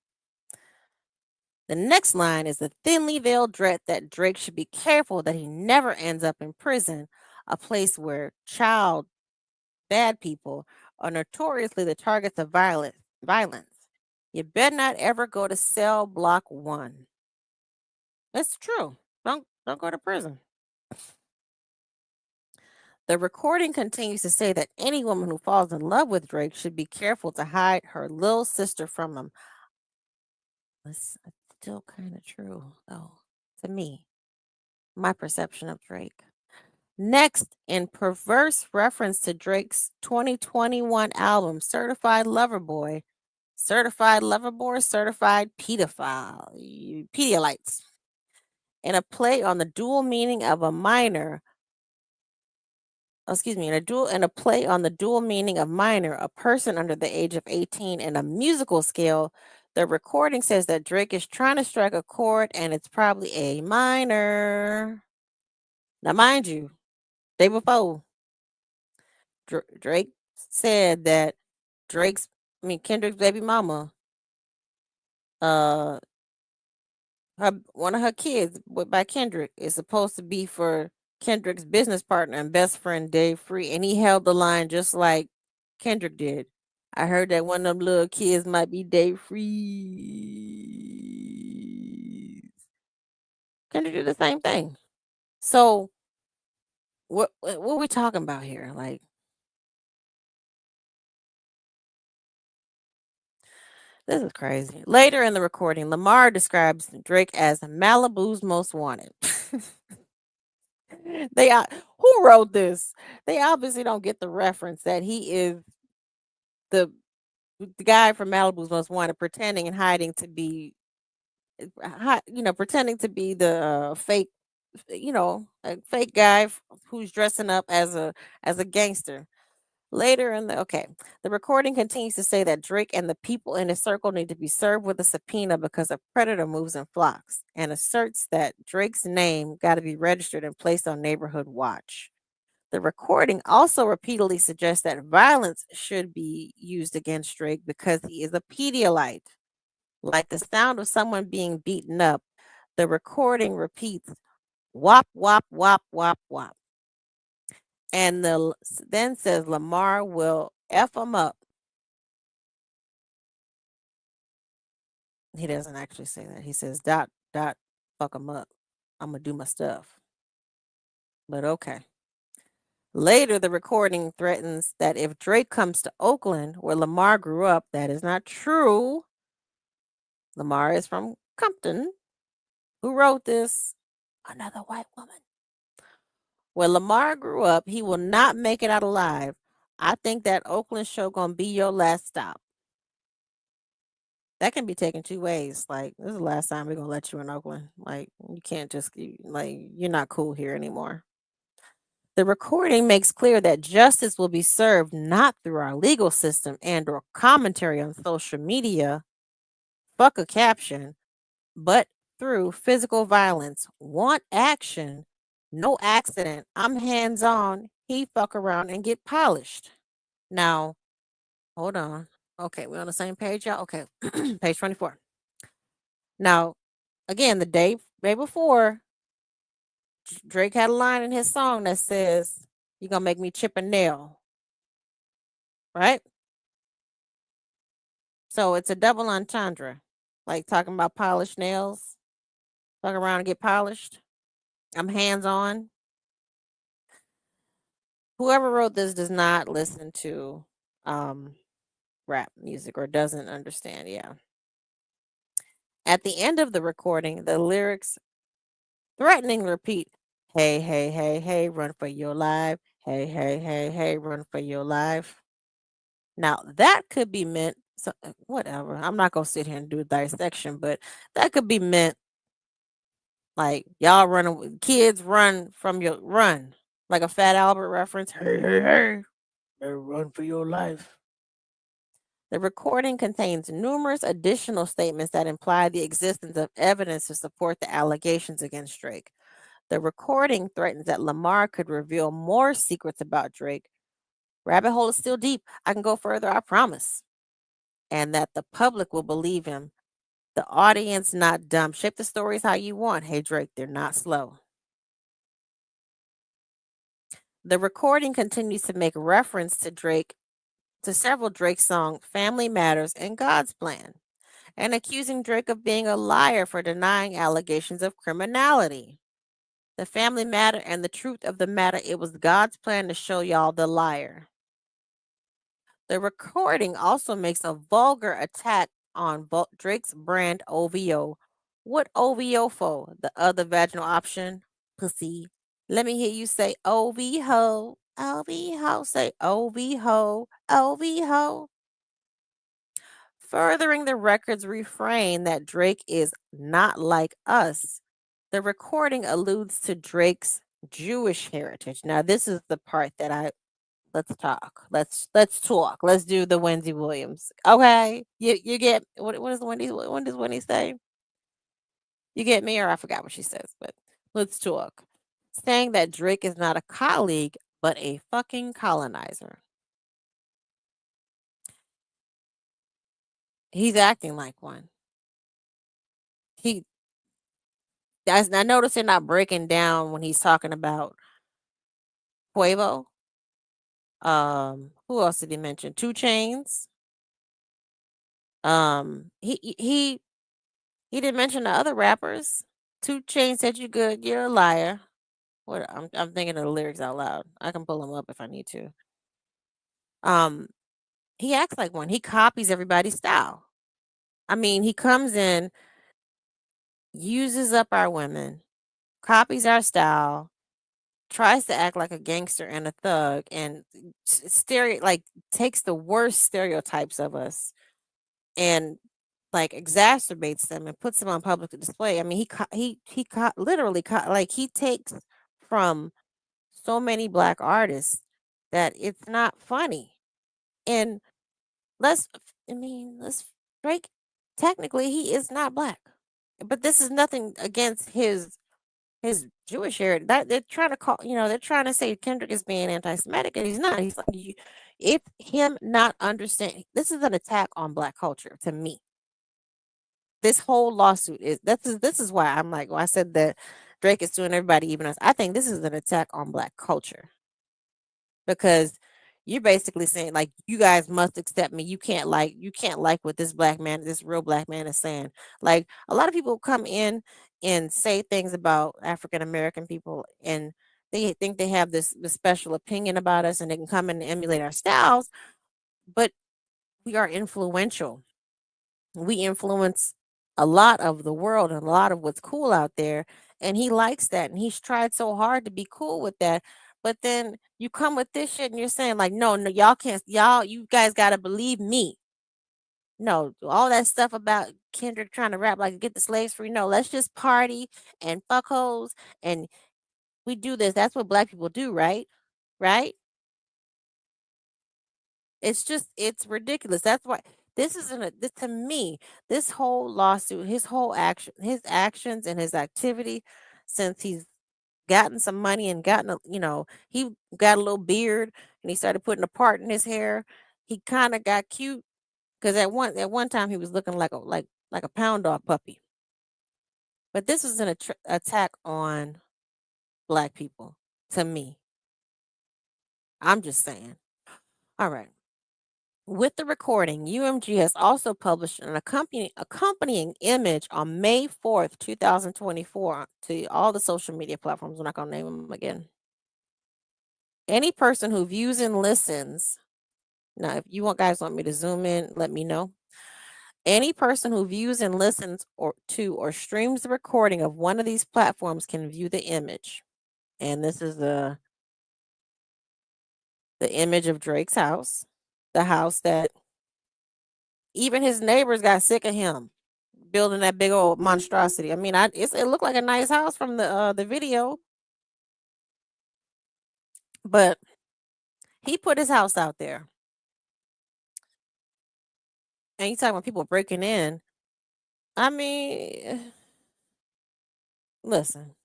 The next line is the thinly veiled threat that Drake should be careful that he never ends up in prison, a place where bad people are notoriously the targets of violence. You better not ever go to cell block 1. It's true. Don't go to prison. The recording continues to say that any woman who falls in love with Drake should be careful to hide her little sister from him. Let's still kind of true, though, to me, my perception of Drake. Next, in perverse reference to Drake's 2021 album, Certified Lover Boy, Certified Lover Boy, Certified Pedophile, you Pedialites, in a play on the dual meaning of a minor, excuse me, in a play on the dual meaning of minor, a person under the age of 18 in a musical scale. The recording says that Drake is trying to strike a chord and it's probably a minor. Now, mind you, day before, Drake said that Kendrick's baby mama, uh, one of her kids by Kendrick is supposed to be for Kendrick's business partner and best friend Dave Free, and he held the line just like Kendrick did. I heard that one of them little kids might be Dave Free. Kendrick did the same thing. So what are we talking about here? Like, this is crazy. Later in the recording, Lamar describes Drake as Malibu's most wanted. They who wrote this? They obviously don't get the reference that he is the the guy from Malibu's Most Wanted, pretending and hiding to be, pretending to be the fake, a fake guy who's dressing up as a gangster. Later in the recording continues to say that Drake and the people in his circle need to be served with a subpoena because a predator moves in flocks, and asserts that Drake's name got to be registered and placed on neighborhood watch. The recording also repeatedly suggests that violence should be used against Drake because he is a Pedialyte. Like the sound of someone being beaten up, the recording repeats wop, wop, wop, wop, wop. And then says Lamar will F him up. He doesn't actually say that. He says dot, dot, fuck him up. I'm going to do my stuff. But okay. Later, the recording threatens that if Drake comes to Oakland, where Lamar grew up, that is not true. Lamar is from Compton. Who wrote this? Another white woman. Where Lamar grew up, he will not make it out alive. I think that Oakland show gonna be your last stop. That can be taken two ways. Like, this is the last time we're gonna let you in Oakland. Like, you can't just you're not cool here anymore. The recording makes clear that justice will be served not through our legal system and or commentary on social media, fuck a caption, but through physical violence. Want action, no accident. I'm hands on. He fuck around and get polished. Now, hold on. Okay, we're on the same page, y'all. Okay, page 24. Now, again, the day before, Drake had a line in his song that says, "You gonna make me chip a nail," right? So it's a double entendre, like talking about polished nails, fuck around and get polished. I'm hands on. Whoever wrote this does not listen to um rap music or doesn't understand. Yeah. At the end of the recording, the lyrics threatening repeat, "Hey, hey, hey, hey, run for your life. Hey, hey, hey, hey, run for your life." Now, that could be meant, so, whatever. I'm not going to sit here and do a dissection, but that could be meant like y'all running, kids run from your run, like a Fat Albert reference. Hey, hey, hey, hey, run for your life. The recording contains numerous additional statements that imply the existence of evidence to support the allegations against Drake. The recording threatens that Lamar could reveal more secrets about Drake. Rabbit hole is still deep. I can go further, I promise. And that the public will believe him. The audience not dumb. Shape the stories how you want. Hey, Drake, they're not slow. The recording continues to make reference to several Drake songs, Family Matters and God's Plan, and accusing Drake of being a liar for denying allegations of criminality. The family matter and the truth of the matter, it was God's plan to show y'all the liar. The recording also makes a vulgar attack on Drake's brand OVO, What OVO for? The other vaginal option? Pussy. Let me hear you say OV ho. OV ho. Say OV ho. OV ho. Furthering the record's refrain that Drake is not like us, the recording alludes to Drake's Jewish heritage. Now, this is the part that I let's talk. Let's talk. Let's do the Wendy Williams. Okay, you get what is Wendy? What does Wendy say? You get me, or I forgot what she says, but let's talk. Saying that Drake is not a colleague, but a fucking colonizer. He's acting like one. He I notice they're not breaking down when he's talking about Quavo. Who else did he mention? Two Chains. He didn't mention the other rappers. Two Chains said you good, you're a liar. What I'm thinking of the lyrics out loud. I can pull them up if I need to. Um, he acts like one. He copies everybody's style. I mean, he comes in, uses up our women, copies our style, tries to act like a gangster and a thug, and like takes the worst stereotypes of us and like exacerbates them and puts them on public display. I mean, literally like he takes from so many black artists that it's not funny. And let's, I mean, let's Drake. Technically, he is not black, but this is nothing against his Jewish heritage. That they're trying to call, they're trying to say Kendrick is being anti-Semitic, and he's not. He's like, it's him not understanding. This is an attack on black culture to me. This whole lawsuit is this is why I'm like, well, I said that Drake is suing everybody, even us. I think this is an attack on black culture because you're basically saying like you guys must accept me. You can't like what this real black man is saying. Like a lot of people come in and say things about African American people and they think they have this special opinion about us and they can come in and emulate our styles, but we are influential. We influence a lot of the world and a lot of what's cool out there, and he likes that, and he's tried so hard to be cool with that, but then you come with this shit and you're saying like, "No, no, y'all can't you guys gotta believe me." No, all that stuff about Kendrick trying to rap like get the slaves free. No, let's just party and fuck hoes and we do this. That's what black people do, right? Right? It's ridiculous. That's why this isn't this to me, this whole lawsuit, his actions and his activity since he's gotten some money and he got a little beard and he started putting a part in his hair. He kind of got cute because at one time he was looking like a pound dog puppy. But this was an attack on black people to me. I'm just saying. All right. With the recording, UMG has also published an accompanying image on May 4th, 2024 to all the social media platforms. I'm not going to name them again. Any person who views and listens, now if you guys want me to zoom in, let me know. Any person who views and listens or streams the recording of one of these platforms can view the image. And this is the image of Drake's house, the house that even his neighbors got sick of him building that big old monstrosity. I mean, it looked like a nice house from the video, but he put his house out there. And you talking about people breaking in. I mean, listen,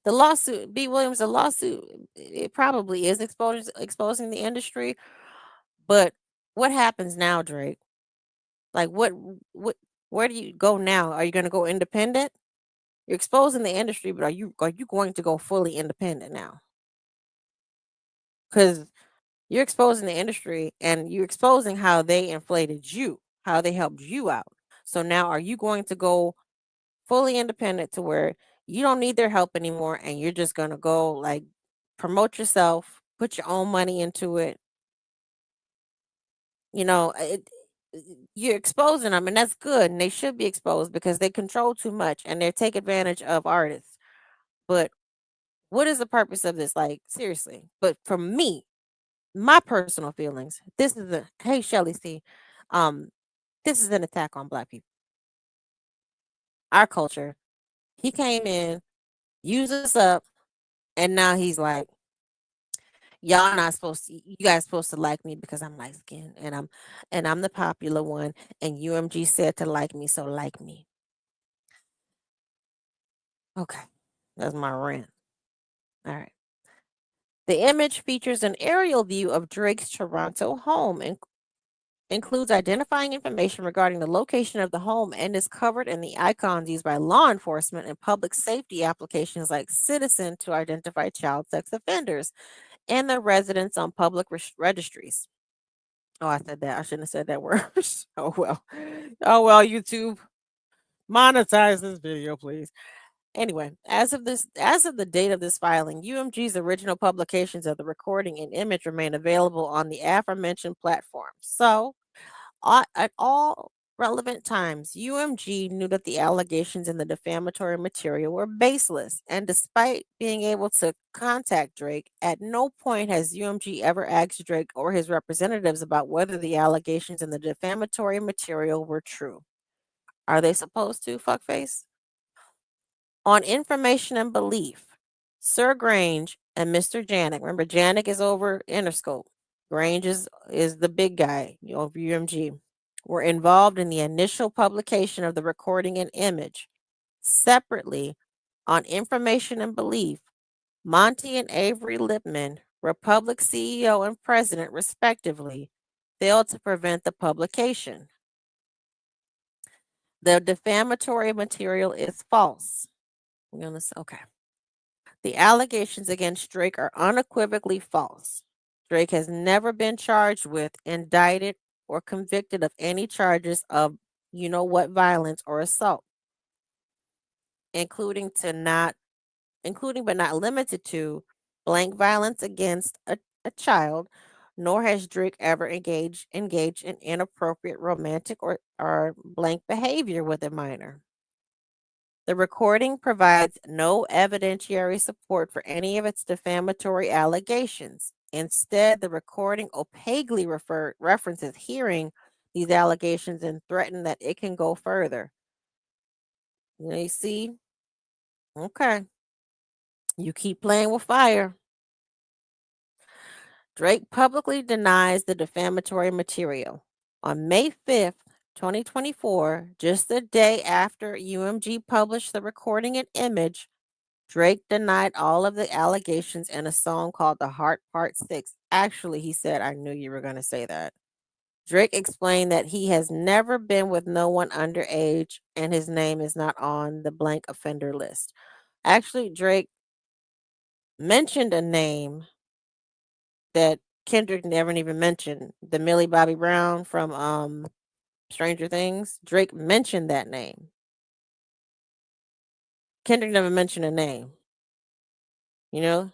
the lawsuit, B. Williams, the lawsuit, it probably is exposing the industry. But what happens now, Drake? Like, where do you go now? Are you going to go independent? You're exposing the industry, but are you going to go fully independent now? Because you're exposing the industry and you're exposing how they inflated you, how they helped you out. So now are you going to go fully independent to where you don't need their help anymore and you're just going to go like promote yourself, put your own money into it? You know, you're exposing them, and that's good, and they should be exposed because they control too much and they take advantage of artists. But what is the purpose of this? Like, seriously. But for me, my personal feelings, this is a hey Shelly C. Um, this is an attack on black people. Our culture. He came in, used us up, and now he's like, y'all not supposed to you guys supposed to like me because I'm light skinned and I'm the popular one and UMG said to like me, so like me. Okay. That's my rant. All right. The image features an aerial view of Drake's Toronto home and includes identifying information regarding the location of the home and is covered in the icons used by law enforcement and public safety applications like Citizen to identify child sex offenders and their residents on public registries. Oh, I said that. I shouldn't have said that word. Oh well. Oh well, YouTube. Monetize this video, please. Anyway, as of the date of this filing, UMG's original publications of the recording and image remain available on the aforementioned platforms. So, at all relevant times, UMG knew that the allegations in the defamatory material were baseless, and despite being able to contact Drake, at no point has UMG ever asked Drake or his representatives about whether the allegations in the defamatory material were true. Are they supposed to, fuckface? On information and belief, Sir Grange and Mr. Janik, remember Janik is over Interscope, Grange is the big guy over UMG, were involved in the initial publication of the recording and image. Separately, on information and belief, Monty and Avery Lipman, Republic CEO and president respectively, failed to prevent the publication. The defamatory material is false. Okay. The allegations against Drake are unequivocally false. Drake has never been charged with, indicted, or convicted of any charges of you know what violence or assault, including to not including but not limited to blank violence against a child, nor has Drake ever engaged in inappropriate romantic or blank behavior with a minor. The recording provides no evidentiary support for any of its defamatory allegations. Instead, the recording opaquely references hearing these allegations and threaten that it can go further. You see? Okay. You keep playing with fire. Drake publicly denies the defamatory material. On May 5th, 2024, just the day after UMG published the recording and image, Drake denied all of the allegations in a song called The Heart Part 6. Actually, he said, I knew you were going to say that. Drake explained that he has never been with no one underage and his name is not on the blank offender list. Actually, Drake mentioned a name that Kendrick never even mentioned, the Millie Bobby Brown from Stranger Things. Drake mentioned that name. Kendrick never mentioned a name. You know?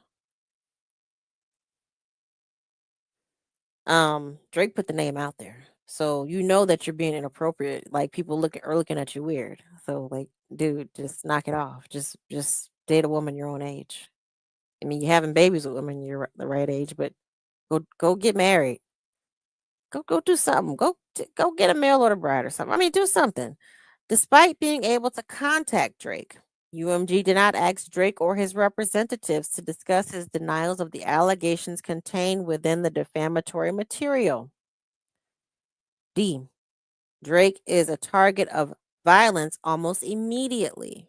Drake put the name out there. So you know that you're being inappropriate. Like people looking at you weird. So like, dude, just knock it off. Just date a woman your own age. I mean, you're having babies with women you're the right age, but go get married. Go do something. Go get a mail order bride or something. I mean, do something. Despite being able to contact Drake, UMG did not ask Drake or his representatives to discuss his denials of the allegations contained within the defamatory material. D. Drake is a target of violence almost immediately.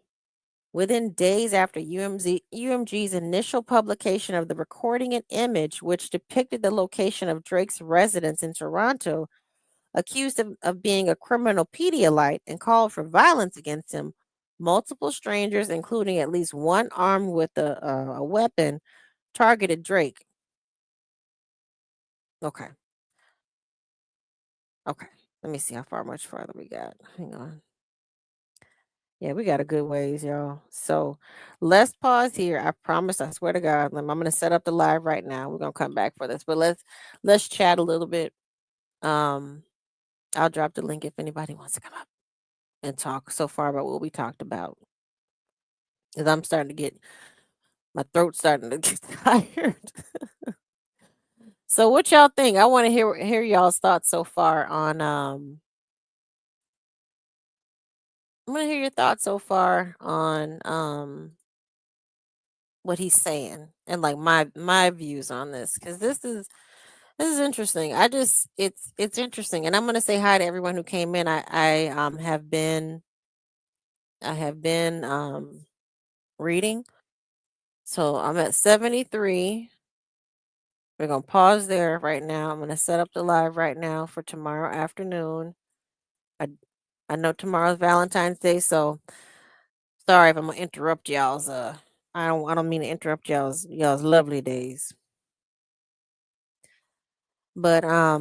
Within days after UMG's initial publication of the recording and image, which depicted the location of Drake's residence in Toronto, accused of being a criminal Pedialyte and called for violence against him, multiple strangers, including at least one armed with a weapon, targeted Drake. Okay. Okay. Let me see how much farther we got. Hang on. Yeah, we got a good ways, y'all. So let's pause here. I promise, I swear to God, I'm gonna set up the live right now. We're gonna come back for this, but let's chat a little bit. Um I'll drop the link if anybody wants to come up and talk so far about what we talked about. Because I'm starting to get my throat's starting to get tired. So what y'all think? I want to hear y'all's thoughts so far on I'm gonna hear your thoughts so far on what he's saying and like my views on this because this is interesting. It's interesting, and I'm gonna say hi to everyone who came in. I have been reading, so I'm at 73. We're gonna pause there right now. I'm gonna set up the live right now for tomorrow afternoon. I I know tomorrow's Valentine's Day, so sorry if I'm gonna interrupt y'all's. I don't mean to interrupt y'all's lovely days, but I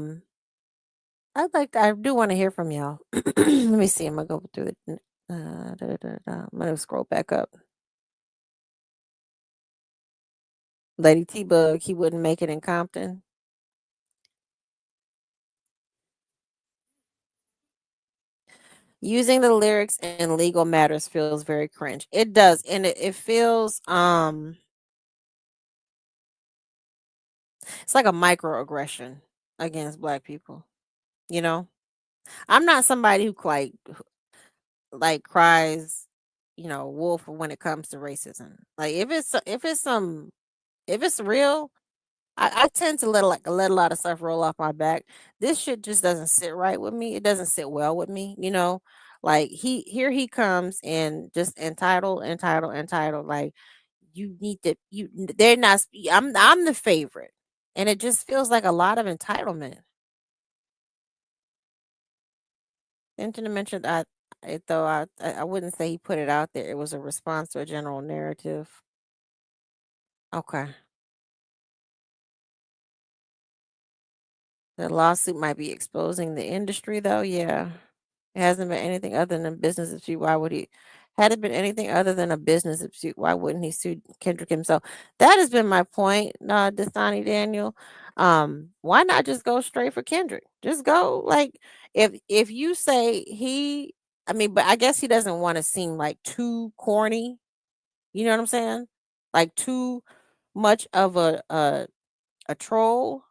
do want to hear from y'all. Let me see. I'm gonna go through it. I'm gonna scroll back up. Lady T Bug, he wouldn't make it in Compton. Using the lyrics in legal matters feels very cringe. It does, and it feels it's like a microaggression against black people. You know, I'm not somebody who like cries, wolf when it comes to racism. Like if it's real, I tend to let a lot of stuff roll off my back. This shit just doesn't sit right with me. It doesn't sit well with me, you know. Like he comes and just entitled. Like you need to you they're not. I'm the favorite, and it just feels like a lot of entitlement. Anthony mentioned though I wouldn't say he put it out there. It was a response to a general narrative. Okay. The lawsuit might be exposing the industry, though. Yeah, it hasn't been anything other than a business dispute. Why would he? Had it been anything other than a business dispute, why wouldn't he sue Kendrick himself? That has been my point, Dasani Daniel. Why not just go straight for Kendrick? Just go like if you say I mean, but I guess he doesn't want to seem like too corny. You know what I'm saying? Like too much of a troll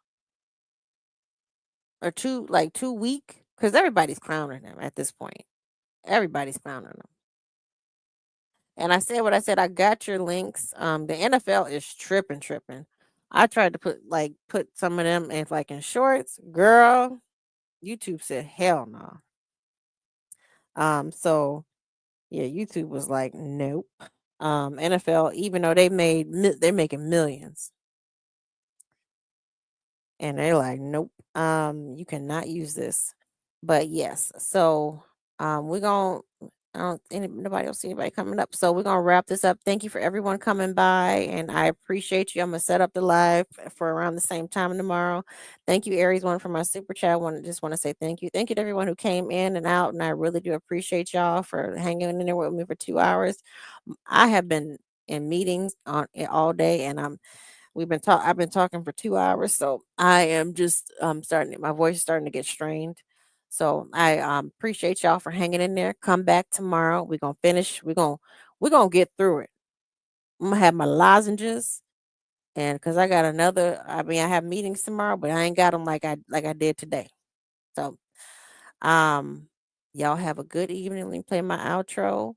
or too weak because everybody's clowning him at this point. Everybody's clowning him. And I said what I said. I got your links. The NFL is tripping. I tried to put some of them in in shorts. Girl, YouTube said hell no. So yeah, YouTube was like nope. NFL, even though they're making millions, and they're like nope. You cannot use this. But yes, so we're gonna. I don't nobody else see anybody coming up. So we're gonna wrap this up. Thank you for everyone coming by, and I appreciate you. I'm gonna set up the live for around the same time tomorrow. Thank you, Aries One, for my super chat. I want to say thank you. Thank you to everyone who came in and out, and I really do appreciate y'all for hanging in there with me for 2 hours. I have been in meetings all day, and I've been talking for 2 hours, so I am just starting. My voice is starting to get strained. So I appreciate y'all for hanging in there. Come back tomorrow. We're gonna finish. We're gonna get through it. I'm gonna have my lozenges, and because I got another. I mean, I have meetings tomorrow, but I ain't got them like I did today. So um, y'all have a good evening. Let me play my outro.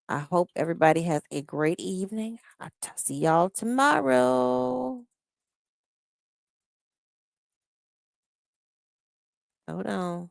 I hope everybody has a great evening. See y'all tomorrow. Hold on.